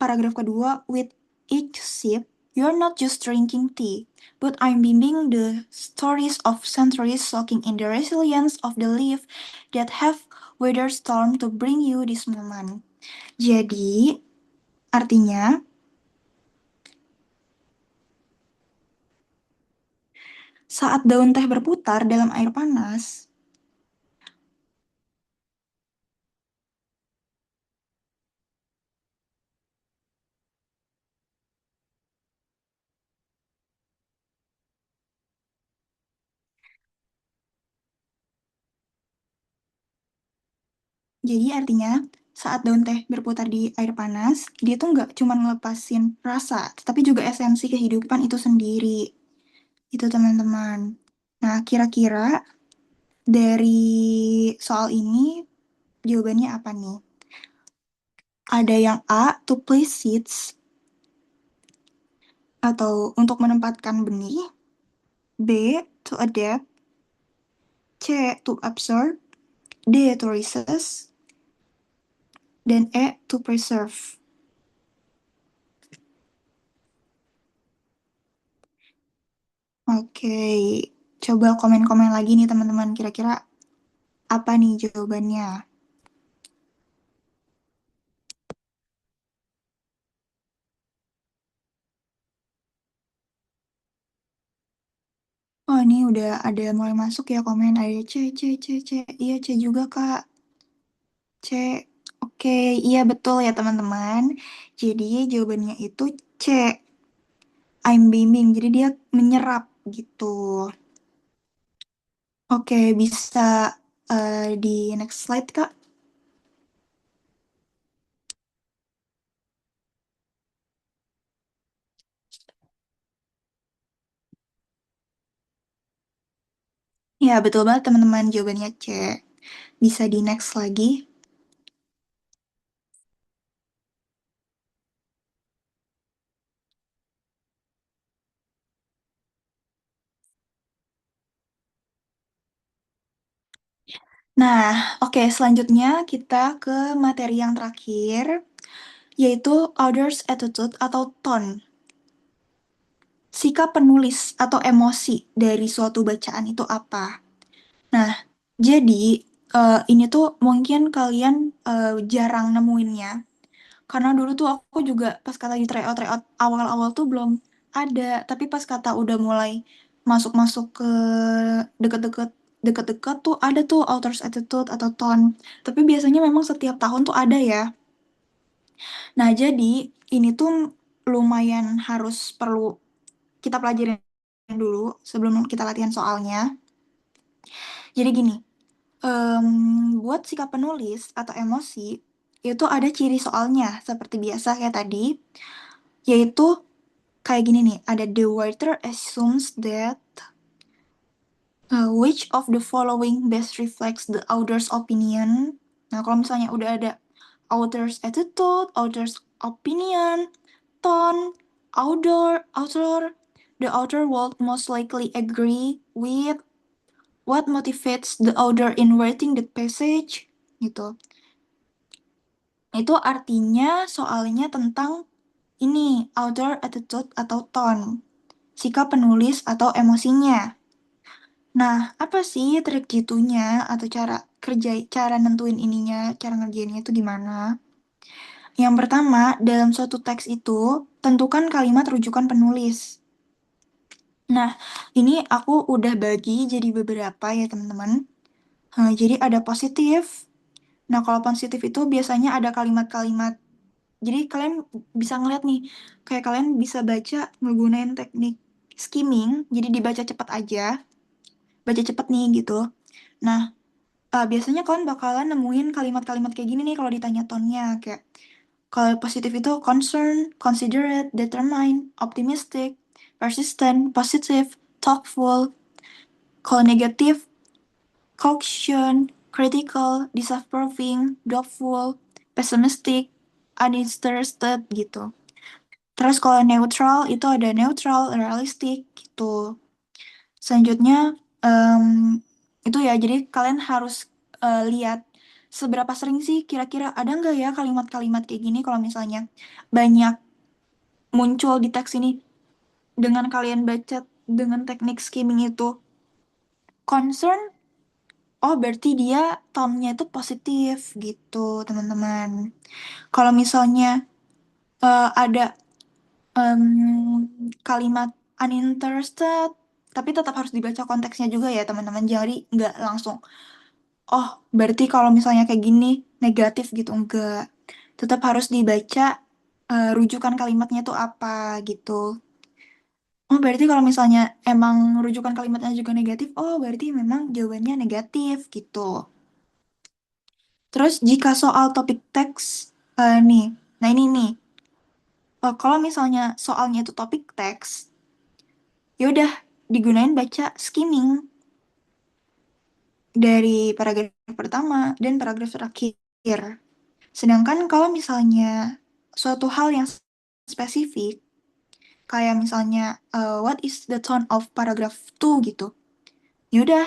paragraf kedua, with each sip, you're not just drinking tea, but I'm bimbing the stories of centuries soaking in the resilience of the leaf that have weathered storm to bring you this moment. Jadi, artinya, saat daun teh berputar dalam air panas, jadi artinya saat daun teh berputar di air panas, dia tuh nggak cuma ngelepasin rasa, tapi juga esensi kehidupan itu sendiri. Itu teman-teman. Nah, kira-kira dari soal ini jawabannya apa nih? Ada yang A, to place seeds, atau untuk menempatkan benih. B, to adapt. C, to absorb. D, to recess. Dan E, to preserve. Oke, coba komen-komen lagi nih teman-teman. Kira-kira apa nih jawabannya? Oh, ini udah ada mulai masuk ya komen. Ada C, C, C, C. Iya, C juga, Kak. C. Oke, iya betul ya teman-teman. Jadi jawabannya itu C. I'm beaming. Jadi dia menyerap gitu. Oke, bisa di next slide, Kak. Ya, betul banget teman-teman. Jawabannya C. Bisa di next lagi. Nah, oke, selanjutnya kita ke materi yang terakhir, yaitu author's attitude atau tone. Sikap penulis atau emosi dari suatu bacaan itu apa? Nah, jadi ini tuh mungkin kalian jarang nemuinnya. Karena dulu tuh aku juga pas kata di tryout awal-awal tuh belum ada. Tapi pas kata udah mulai masuk-masuk ke deket-deket deket-deket tuh ada tuh author's attitude atau tone. Tapi biasanya memang setiap tahun tuh ada ya. Nah, jadi ini tuh lumayan harus perlu kita pelajarin dulu sebelum kita latihan soalnya. Jadi gini, buat sikap penulis atau emosi, itu ada ciri soalnya, seperti biasa kayak tadi, yaitu kayak gini nih, ada the writer assumes that which of the following best reflects the author's opinion. Nah, kalau misalnya udah ada author's attitude, author's opinion, tone, the author will most likely agree with what motivates the author in writing the passage, gitu. Itu artinya soalnya tentang ini, author attitude atau tone, sikap penulis atau emosinya. Nah, apa sih trik jitunya atau cara nentuin ininya, cara ngerjainnya itu gimana? Yang pertama, dalam suatu teks itu, tentukan kalimat rujukan penulis. Nah, ini aku udah bagi jadi beberapa ya teman-teman. Jadi ada positif. Nah, kalau positif itu biasanya ada kalimat-kalimat. Jadi kalian bisa ngeliat nih, kayak kalian bisa baca menggunakan teknik skimming, jadi dibaca cepat aja, baca cepat nih gitu. Nah, biasanya kalian bakalan nemuin kalimat-kalimat kayak gini nih kalau ditanya tonnya, kayak kalau positif itu concern, considerate, determined, optimistic, persistent, positive, thoughtful. Kalau negatif, caution, critical, disapproving, doubtful, pessimistic, uninterested gitu. Terus kalau neutral itu ada neutral, realistic gitu. Selanjutnya em, itu ya, jadi kalian harus lihat seberapa sering sih kira-kira ada nggak ya kalimat-kalimat kayak gini kalau misalnya banyak muncul di teks ini dengan kalian baca dengan teknik skimming itu concern, oh berarti dia tone-nya itu positif gitu teman-teman. Kalau misalnya ada em, kalimat uninterested, tapi tetap harus dibaca konteksnya juga ya teman-teman. Jadi nggak langsung, oh berarti kalau misalnya kayak gini negatif gitu, enggak. Tetap harus dibaca rujukan kalimatnya tuh apa gitu. Oh berarti kalau misalnya emang rujukan kalimatnya juga negatif, oh berarti memang jawabannya negatif gitu. Terus jika soal topik teks nih, nah ini nih, kalau misalnya soalnya itu topik teks, ya udah digunain baca skimming dari paragraf pertama dan paragraf terakhir. Sedangkan kalau misalnya suatu hal yang spesifik, kayak misalnya what is the tone of paragraph 2 gitu, ya udah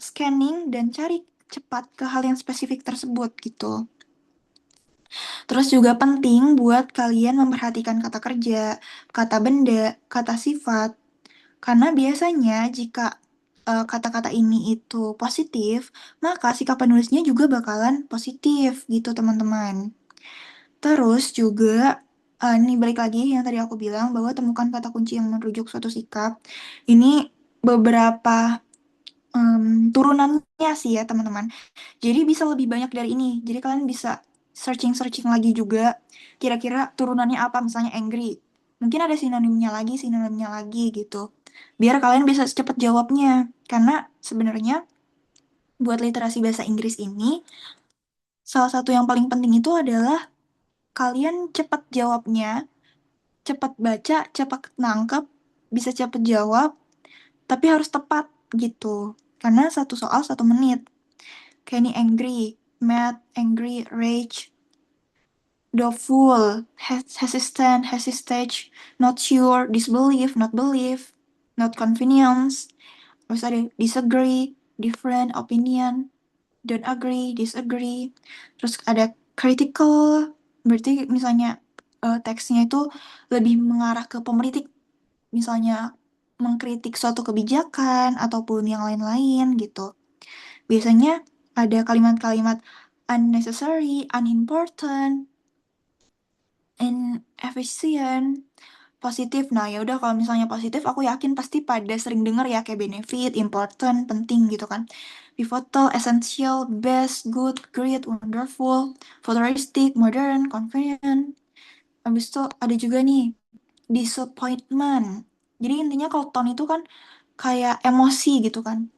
scanning dan cari cepat ke hal yang spesifik tersebut gitu. Terus juga penting buat kalian memperhatikan kata kerja, kata benda, kata sifat. Karena biasanya jika kata-kata ini itu positif, maka sikap penulisnya juga bakalan positif gitu teman-teman. Terus juga, nih balik lagi yang tadi aku bilang bahwa temukan kata kunci yang merujuk suatu sikap. Ini beberapa turunannya sih ya teman-teman. Jadi bisa lebih banyak dari ini. Jadi kalian bisa searching-searching lagi juga. Kira-kira turunannya apa? Misalnya angry. Mungkin ada sinonimnya lagi gitu. Biar kalian bisa cepet jawabnya. Karena sebenarnya buat literasi bahasa Inggris ini, salah satu yang paling penting itu adalah kalian cepet jawabnya, cepet baca, cepet nangkep, bisa cepet jawab, tapi harus tepat gitu. Karena satu soal 1 menit. Kayak ini angry, mad, angry, rage, doubtful, hesitant, hesitate, not sure, disbelief, not believe, not convenience. Terus ada disagree, different opinion, don't agree, disagree. Terus ada critical, berarti misalnya teksnya itu lebih mengarah ke pemeritik, misalnya mengkritik suatu kebijakan ataupun yang lain-lain gitu. Biasanya ada kalimat-kalimat unnecessary, unimportant, inefficient, positif. Nah, ya udah kalau misalnya positif aku yakin pasti pada sering dengar ya kayak benefit, important, penting gitu kan. Pivotal, essential, best, good, great, wonderful, futuristic, modern, convenient. Habis itu ada juga nih disappointment. Jadi intinya kalau tone itu kan kayak emosi gitu kan.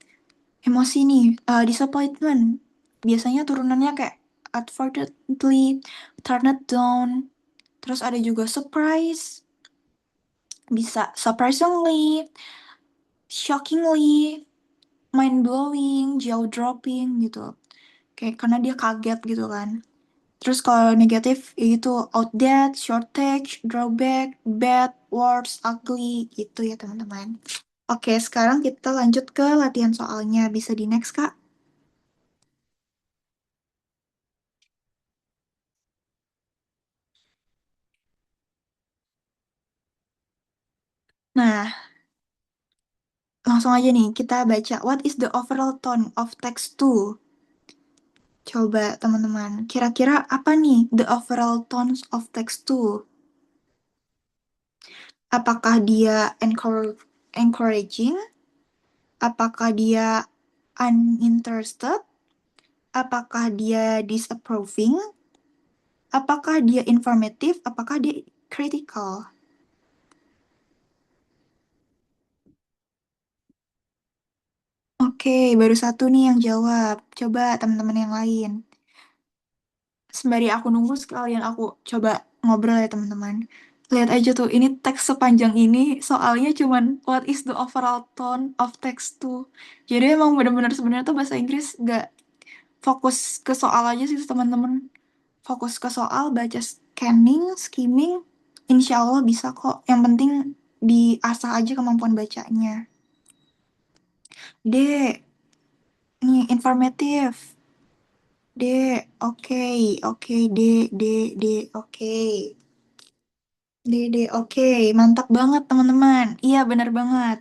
Emosi nih, disappointment. Biasanya turunannya kayak unfortunately, turned down. Terus ada juga surprise, bisa surprisingly, shockingly, mind-blowing, jaw-dropping gitu. Kayak karena dia kaget gitu kan. Terus kalau negatif, ya itu outdated, shortage, drawback, bad, worse, ugly gitu ya teman-teman. Oke, sekarang kita lanjut ke latihan soalnya. Bisa di next, Kak? Nah, langsung aja nih, kita baca. What is the overall tone of text 2? Coba teman-teman, kira-kira apa nih the overall tones of text 2? Apakah dia encouraging? Apakah dia uninterested? Apakah dia disapproving? Apakah dia informatif? Apakah dia critical? Oke, baru satu nih yang jawab. Coba teman-teman yang lain. Sembari aku nunggu sekalian aku coba ngobrol ya teman-teman. Lihat aja tuh, ini teks sepanjang ini soalnya cuman what is the overall tone of text tuh. Jadi emang bener-bener sebenarnya tuh bahasa Inggris gak fokus ke soal aja sih teman-teman. Fokus ke soal, baca scanning, skimming, insya Allah bisa kok. Yang penting diasah aja kemampuan bacanya. D, nih informatif. D, oke, oke, D, D, D, oke. D, D, oke. Mantap banget, teman-teman. Iya, benar banget.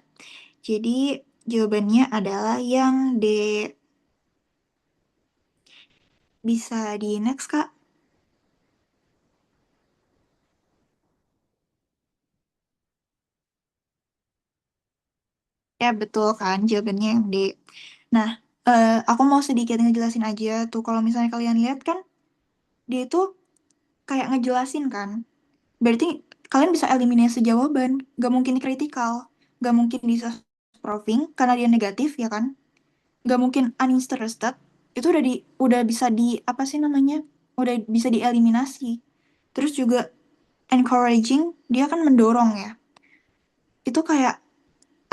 Jadi, jawabannya adalah yang D. Bisa di next, Kak? Ya, betul kan, jawabannya yang D. Nah, aku mau sedikit ngejelasin aja tuh. Kalau misalnya kalian lihat kan, dia itu kayak ngejelasin kan. Berarti kalian bisa eliminasi jawaban. Gak mungkin kritikal. Gak mungkin disasproving karena dia negatif, ya kan? Gak mungkin uninterested. Itu udah bisa di, apa sih namanya? Udah bisa dieliminasi. Terus juga encouraging, dia kan mendorong ya. Itu kayak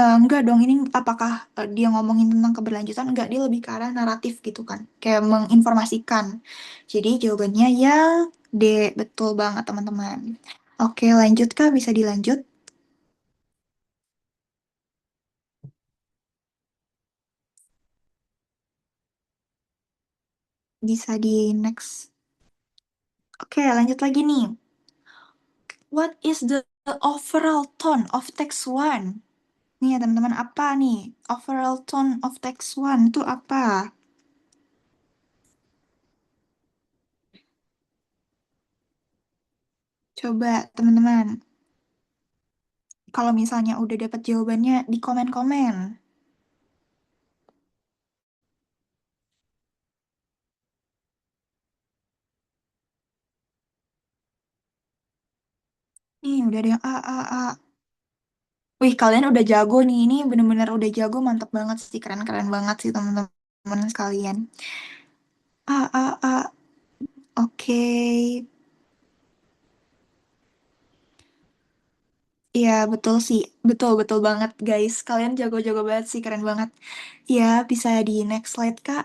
enggak dong, ini apakah dia ngomongin tentang keberlanjutan? Enggak, dia lebih ke arah naratif gitu kan. Kayak menginformasikan. Jadi jawabannya yang D. Betul banget, teman-teman. Oke, lanjut Kak. Bisa dilanjut? Bisa di next. Oke, lanjut lagi nih. What is the overall tone of text one? Nih ya teman-teman, apa nih? Overall tone of text one itu apa? Coba teman-teman. Kalau misalnya udah dapat jawabannya di komen-komen. Nih, udah ada yang A, A, A. Wih, kalian udah jago nih. Ini bener-bener udah jago, mantap banget sih. Keren-keren banget sih teman-teman sekalian. A, A, A. Oke. Iya, betul sih. Betul-betul banget, guys. Kalian jago-jago banget sih, keren banget. Ya, bisa di next slide, Kak.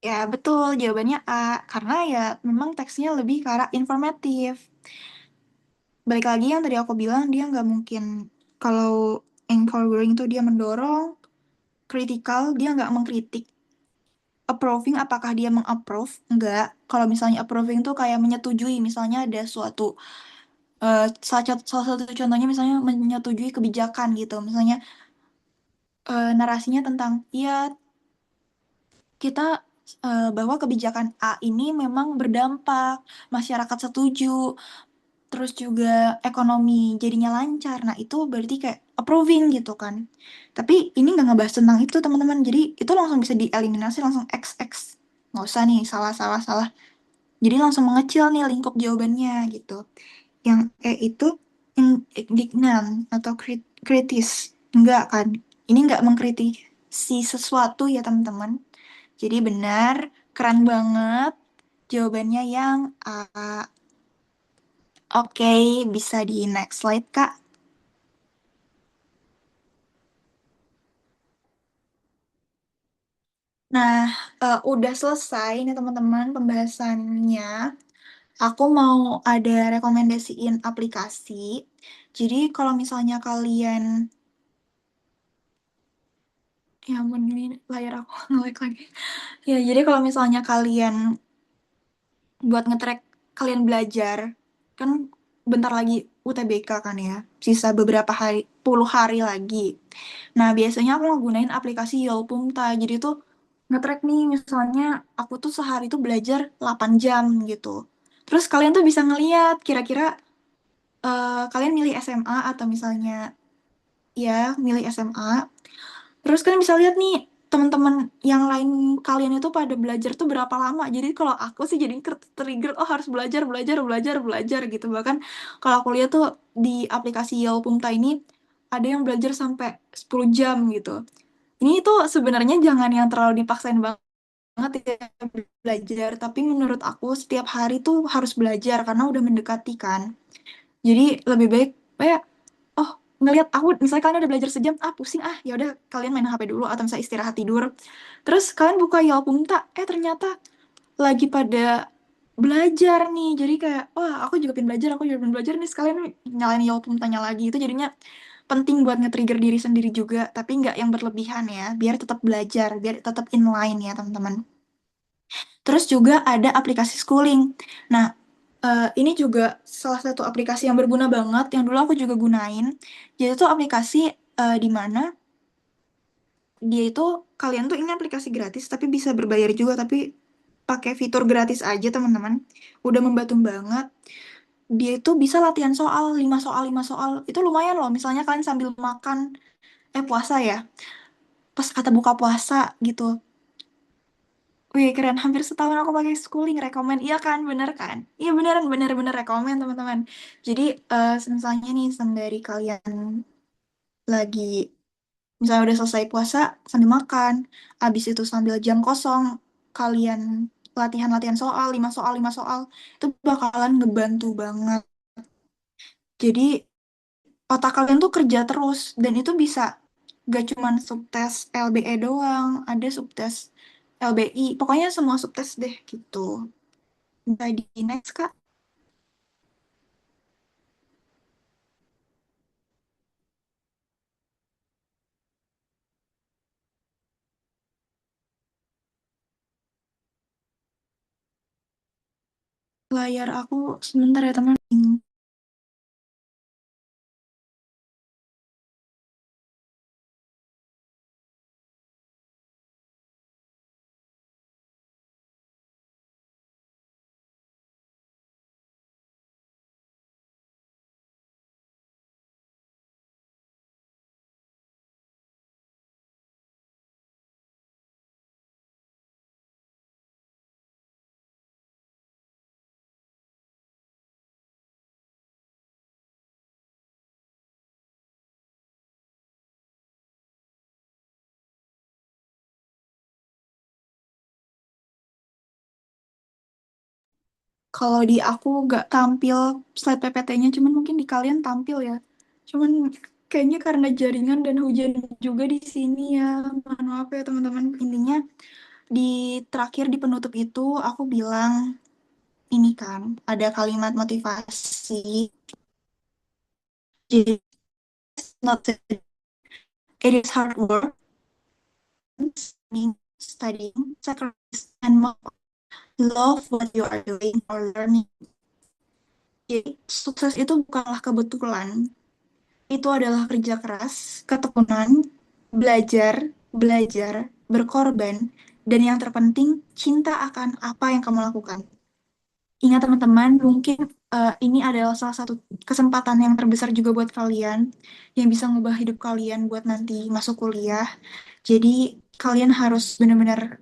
Ya, betul. Jawabannya A. Karena ya memang teksnya lebih ke arah informatif. Balik lagi yang tadi aku bilang, dia nggak mungkin kalau encouraging itu dia mendorong, critical, dia nggak mengkritik. Approving, apakah dia mengapprove? Enggak. Kalau misalnya approving itu kayak menyetujui, misalnya ada suatu, salah satu contohnya misalnya menyetujui kebijakan gitu. Misalnya narasinya tentang, ya kita bahwa kebijakan A ini memang berdampak, masyarakat setuju, terus juga ekonomi jadinya lancar. Nah, itu berarti kayak approving gitu kan. Tapi ini nggak ngebahas tentang itu, teman-teman. Jadi, itu langsung bisa dieliminasi, langsung X X. Nggak usah nih, salah, salah, salah. Jadi, langsung mengecil nih lingkup jawabannya gitu. Yang E itu indignant atau kritis. Enggak kan. Ini nggak mengkritisi sesuatu ya, teman-teman. Jadi, benar, keren banget. Jawabannya yang A. Oke, bisa di next slide, Kak. Nah, udah selesai nih teman-teman pembahasannya. Aku mau ada rekomendasiin aplikasi. Jadi kalau misalnya kalian, ya ampun ini layar aku nge-lag lagi. Ya, jadi kalau misalnya kalian buat nge-track kalian belajar, kan bentar lagi UTBK kan ya, sisa beberapa hari, puluh hari lagi. Nah, biasanya aku ngegunain aplikasi Yolpumta. Jadi tuh nge-track nih, misalnya aku tuh sehari tuh belajar 8 jam gitu. Terus kalian tuh bisa ngeliat kira-kira kalian milih SMA atau misalnya ya milih SMA. Terus kalian bisa lihat nih teman-teman yang lain kalian itu pada belajar tuh berapa lama. Jadi kalau aku sih jadi trigger, oh harus belajar, belajar, belajar, belajar gitu. Bahkan kalau aku lihat tuh di aplikasi Yelpumta ini ada yang belajar sampai 10 jam gitu. Ini tuh sebenarnya jangan yang terlalu dipaksain banget ya belajar, tapi menurut aku setiap hari tuh harus belajar karena udah mendekati kan. Jadi lebih baik kayak oh ngelihat aku misalnya kalian udah belajar sejam pusing ya udah kalian main HP dulu atau misalnya istirahat tidur. Terus kalian buka Yelpumta ternyata lagi pada belajar nih. Jadi kayak, wah aku juga pengen belajar, aku juga pengen belajar nih, sekalian nyalain Yaupun tanya lagi. Itu jadinya penting buat nge-trigger diri sendiri juga, tapi nggak yang berlebihan ya, biar tetap belajar, biar tetap inline ya teman-teman. Terus juga ada aplikasi schooling. Nah, ini juga salah satu aplikasi yang berguna banget, yang dulu aku juga gunain. Jadi itu aplikasi di mana dia itu, kalian tuh ini aplikasi gratis, tapi bisa berbayar juga, tapi pakai fitur gratis aja teman-teman. Udah membantu banget. Dia itu bisa latihan soal, 5 soal, 5 soal. Itu lumayan loh, misalnya kalian sambil makan, puasa ya, pas kata buka puasa gitu. Wih, keren. Hampir setahun aku pakai schooling. Rekomen. Iya kan? Bener kan? Iya beneran. Bener-bener rekomen, teman-teman. Jadi, misalnya nih, sembari kalian lagi, misalnya udah selesai puasa, sambil makan. Abis itu sambil jam kosong, kalian latihan-latihan soal, 5 soal, 5 soal. Itu bakalan ngebantu banget. Jadi, otak kalian tuh kerja terus. Dan itu bisa gak cuman subtes LBE doang. Ada subtes LBI. Pokoknya semua subtes deh, gitu. Bisa di next, Kak. Layar aku sebentar ya teman. Kalau di aku nggak tampil slide PPT-nya, cuman mungkin di kalian tampil ya. Cuman kayaknya karena jaringan dan hujan juga di sini ya. Mohon maaf ya teman-teman. Intinya di terakhir di penutup itu aku bilang ini kan ada kalimat motivasi. Jadi it's not that it is hard work, studying, sacrifice, and more love what you are doing or learning. Jadi sukses itu bukanlah kebetulan. Itu adalah kerja keras, ketekunan, belajar, belajar, berkorban, dan yang terpenting, cinta akan apa yang kamu lakukan. Ingat teman-teman, mungkin ini adalah salah satu kesempatan yang terbesar juga buat kalian, yang bisa ngubah hidup kalian buat nanti masuk kuliah. Jadi, kalian harus benar-benar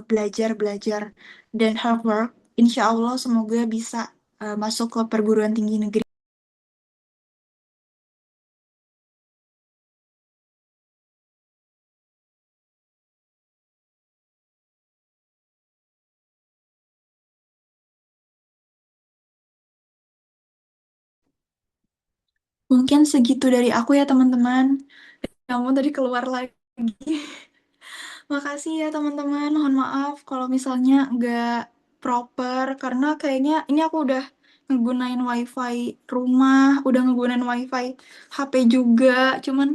belajar, belajar, dan hard work. Insya Allah, semoga bisa masuk ke perguruan tinggi negeri. Mungkin segitu dari aku ya teman-teman. Kamu tadi keluar lagi. Makasih ya teman-teman. Mohon maaf kalau misalnya nggak proper karena kayaknya ini aku udah ngegunain wifi rumah, udah ngegunain wifi HP juga. Cuman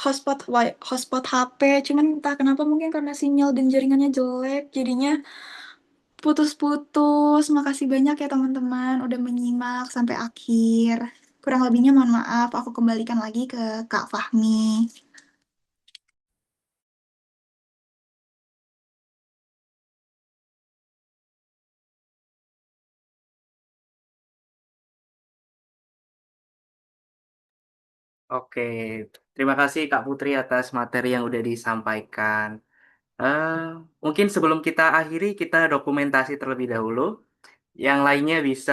hotspot HP, cuman entah kenapa mungkin karena sinyal dan jaringannya jelek, jadinya putus-putus. Makasih banyak ya teman-teman udah menyimak sampai akhir. Kurang lebihnya mohon maaf, aku kembalikan lagi ke Kak Fahmi. Oke, terima kasih Kak Putri atas materi yang udah disampaikan. Eh, Mungkin sebelum kita akhiri, kita dokumentasi terlebih dahulu. Yang lainnya bisa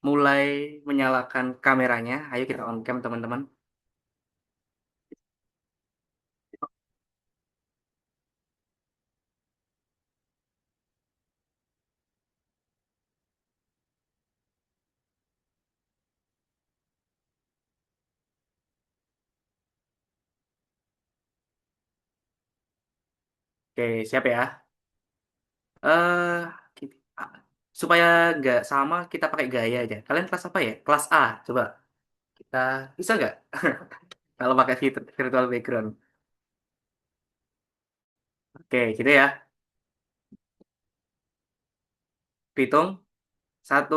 mulai menyalakan kameranya. Ayo kita on cam teman-teman. Oke, siap ya. Eh, Supaya nggak sama, kita pakai gaya aja. Kalian kelas apa ya? Kelas A. Coba kita bisa nggak? Kalau pakai virtual background. Oke, gitu ya. Hitung. Satu,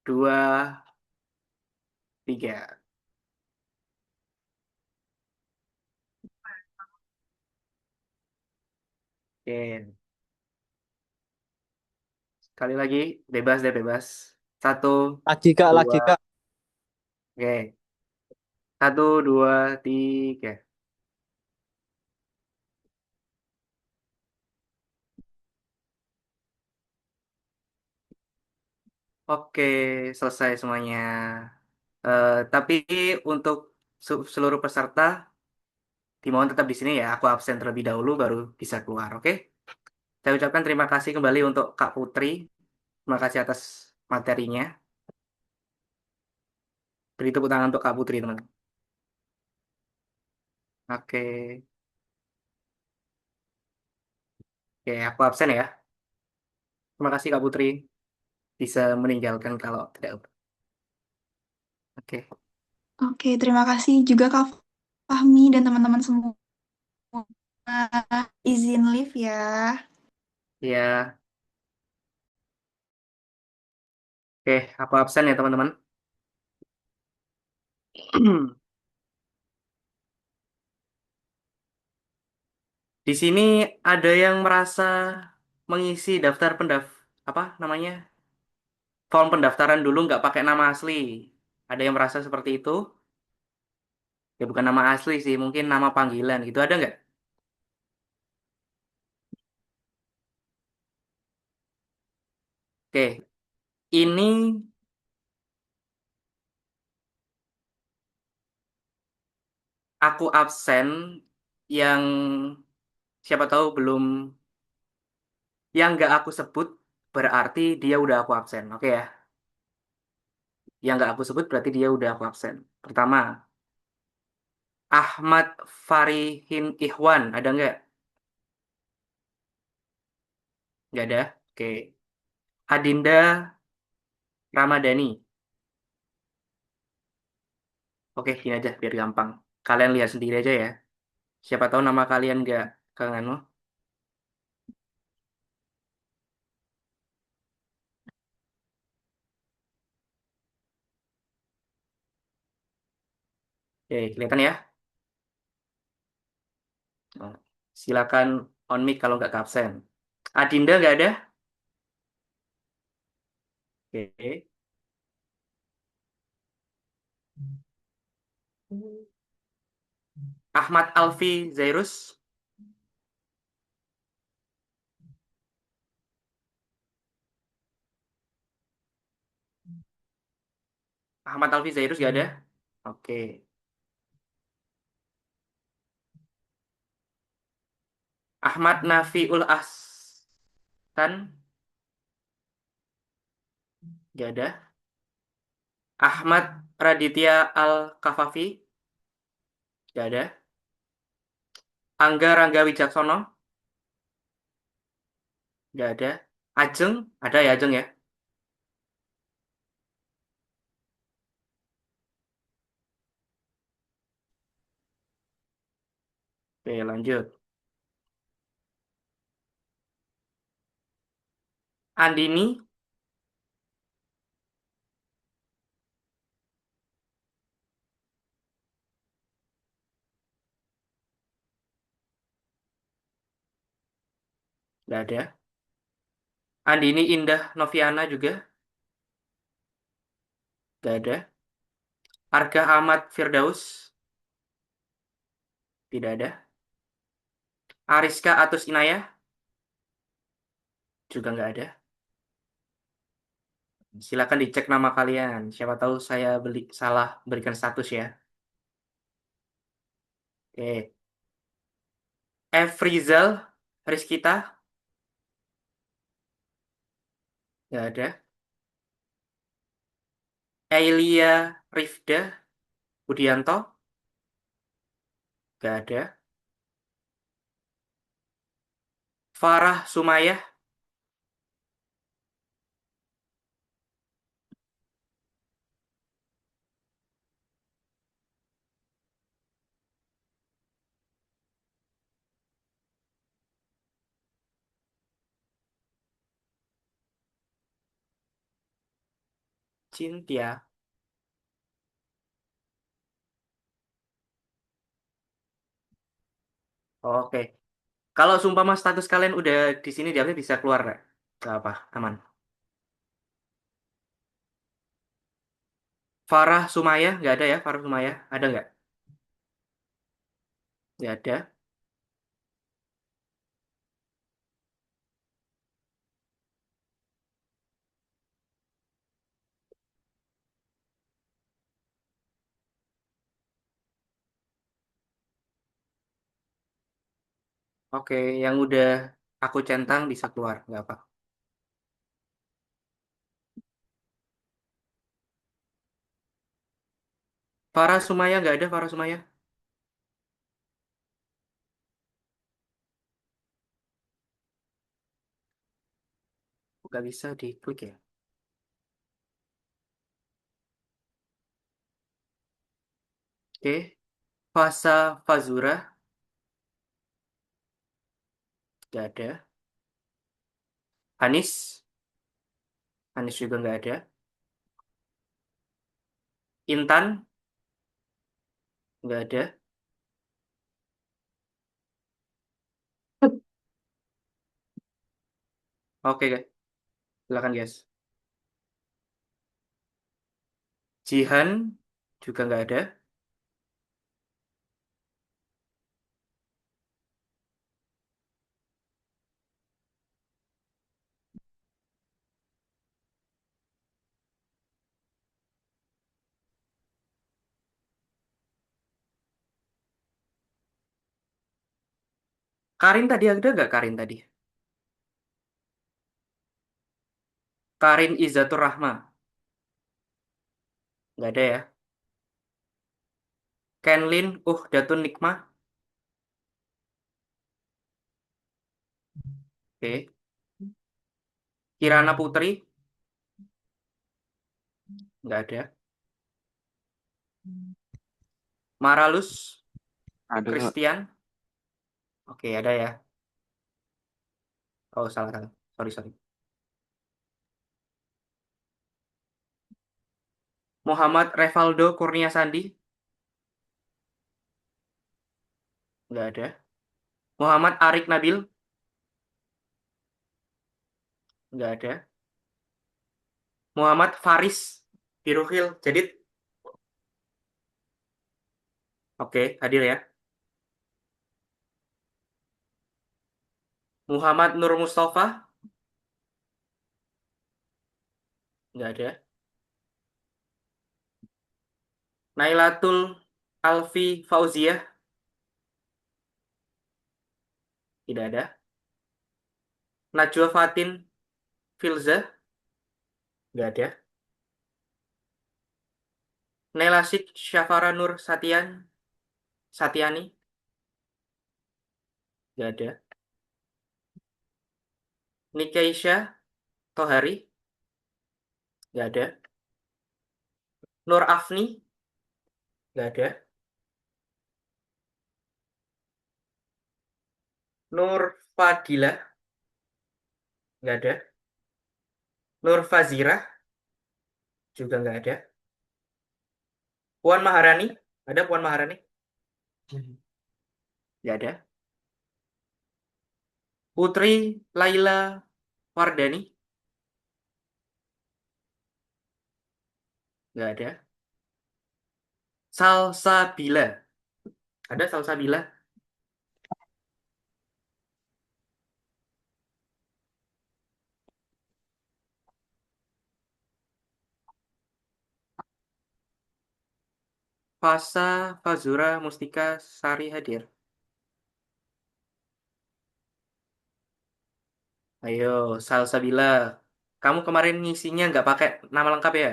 dua, tiga. Oke. Sekali lagi, bebas deh, bebas. Satu, Lagi dua. Kak. Oke. Satu, dua, tiga. Oke, selesai semuanya. Tapi untuk seluruh peserta dimohon tetap di sini ya. Aku absen terlebih dahulu baru bisa keluar. Oke? Saya ucapkan terima kasih kembali untuk Kak Putri. Terima kasih atas materinya. Beri tepuk tangan untuk Kak Putri, teman. Oke. Oke, aku absen ya. Terima kasih Kak Putri. Bisa meninggalkan kalau tidak. Oke. Oke, terima kasih juga Kak Fahmi dan teman-teman semua. Izin live ya. Ya. Oke, aku absen ya, teman-teman. Di sini ada yang merasa mengisi daftar apa namanya? Form pendaftaran dulu nggak pakai nama asli. Ada yang merasa seperti itu? Ya bukan nama asli sih, mungkin nama panggilan gitu. Ada nggak? Oke, ini aku absen yang siapa tahu belum, yang nggak aku sebut berarti dia udah aku absen. Oke ya, yang nggak aku sebut berarti dia udah aku absen. Pertama, Ahmad Farihin Ikhwan, ada nggak? Nggak ada. Oke, Adinda Ramadhani. Oke, gini aja biar gampang. Kalian lihat sendiri aja ya. Siapa tahu nama kalian nggak kangen. Oke, kelihatan ya. Nah, silakan on mic kalau nggak ke absen. Adinda nggak ada? Oke. Ahmad Alfi Zairus. Ahmad Alfi Zairus nggak ada? Oke. Ahmad Nafiul Ahsan nggak ada. Ahmad Raditya Al-Kafafi nggak ada. Angga Rangga Wijaksono nggak ada. Ajeng ada ya, Ajeng ya. Oke, lanjut. Andini nggak ada. Andini Indah Noviana juga nggak ada. Arga Ahmad Firdaus tidak ada. Ariska Atus Inayah juga nggak ada. Silakan dicek nama kalian. Siapa tahu saya salah berikan status ya. Oke. F. Rizal Rizkita nggak ada. Eilia Rifda Budianto nggak ada. Farah Sumayah Cynthia. Oke. Kalau seumpama status kalian udah di sini diambil bisa keluar nggak? Nggak apa, aman. Farah Sumaya, nggak ada ya Farah Sumaya? Ada nggak? Nggak ada. Oke, yang udah aku centang bisa keluar, nggak apa. Farah Sumaya nggak ada Farah Sumaya? Nggak bisa diklik ya. Oke, Fasa Fazura nggak ada. Anis, Anis juga nggak ada. Intan nggak ada. Oke guys, silakan guys. Jihan juga nggak ada. Karin tadi ada nggak Karin tadi? Karin Izzatur Rahma nggak ada ya. Kenlin Datun Nikmah. Oke. Kirana Putri nggak ada. Maralus Ada Kak. Christian. Oke, ada ya. Oh, salah salah. Sorry sorry. Muhammad Revaldo Kurnia Sandi nggak ada. Muhammad Arik Nabil nggak ada. Muhammad Faris Biruhil Jadid. Oke, hadir ya. Muhammad Nur Mustafa nggak ada. Nailatul Alfi Fauziah tidak ada. Najwa Fatin Filza nggak ada. Nelasik Syafara Nur Satyani nggak ada. Nikeisha Tohari nggak ada. Nur Afni nggak ada. Nur Fadila nggak ada. Nur Fazirah juga nggak ada. Puan Maharani ada Puan Maharani nggak ada. Putri Laila Wardani nggak ada. Salsabila ada Salsabila. Fasa Fazura Mustika Sari hadir. Ayo Salsabila, kamu kemarin ngisinya nggak pakai nama lengkap ya?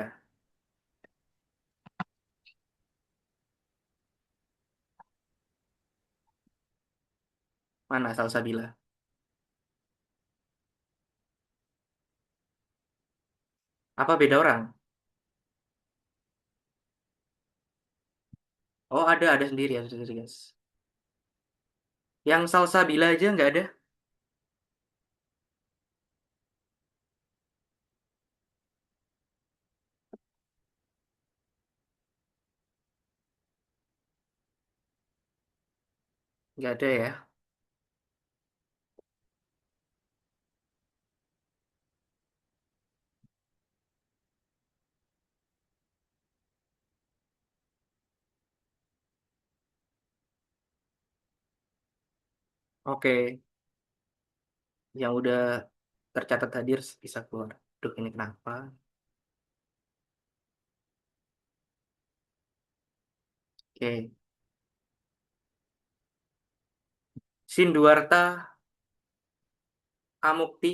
Mana Salsabila? Apa beda orang? Oh, ada sendiri ya, sendiri guys. Yang Salsabila aja nggak ada. Nggak ada ya. Oke, yang udah tercatat hadir bisa keluar. Duh, ini kenapa? Oke, Sinduarta Amukti.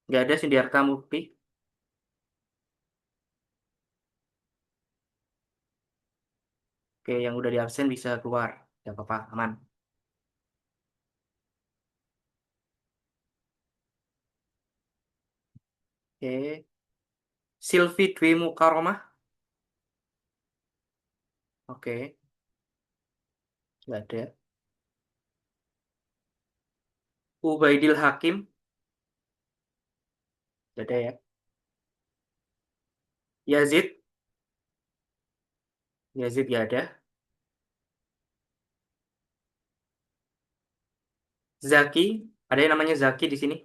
Nggak ada Sindiarta Mukti. Oke, yang udah di absen bisa keluar. Nggak apa-apa, aman. Oke, Silvi Dwi Mukaromah. Oke, nggak ada. Ubaidil Hakim. Nggak ada ya. Yazid. Yazid nggak ada. Zaki. Ada yang namanya Zaki di sini?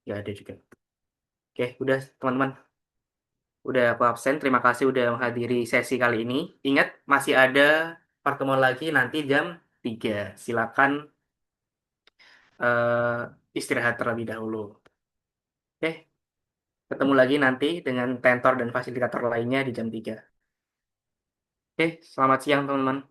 Nggak ada juga. Oke, udah teman-teman. Udah aku absen. Terima kasih udah menghadiri sesi kali ini. Ingat, masih ada pertemuan lagi nanti jam 3. Silakan istirahat terlebih dahulu. Oke, ketemu lagi nanti dengan tentor dan fasilitator lainnya di jam 3. Oke, selamat siang teman-teman.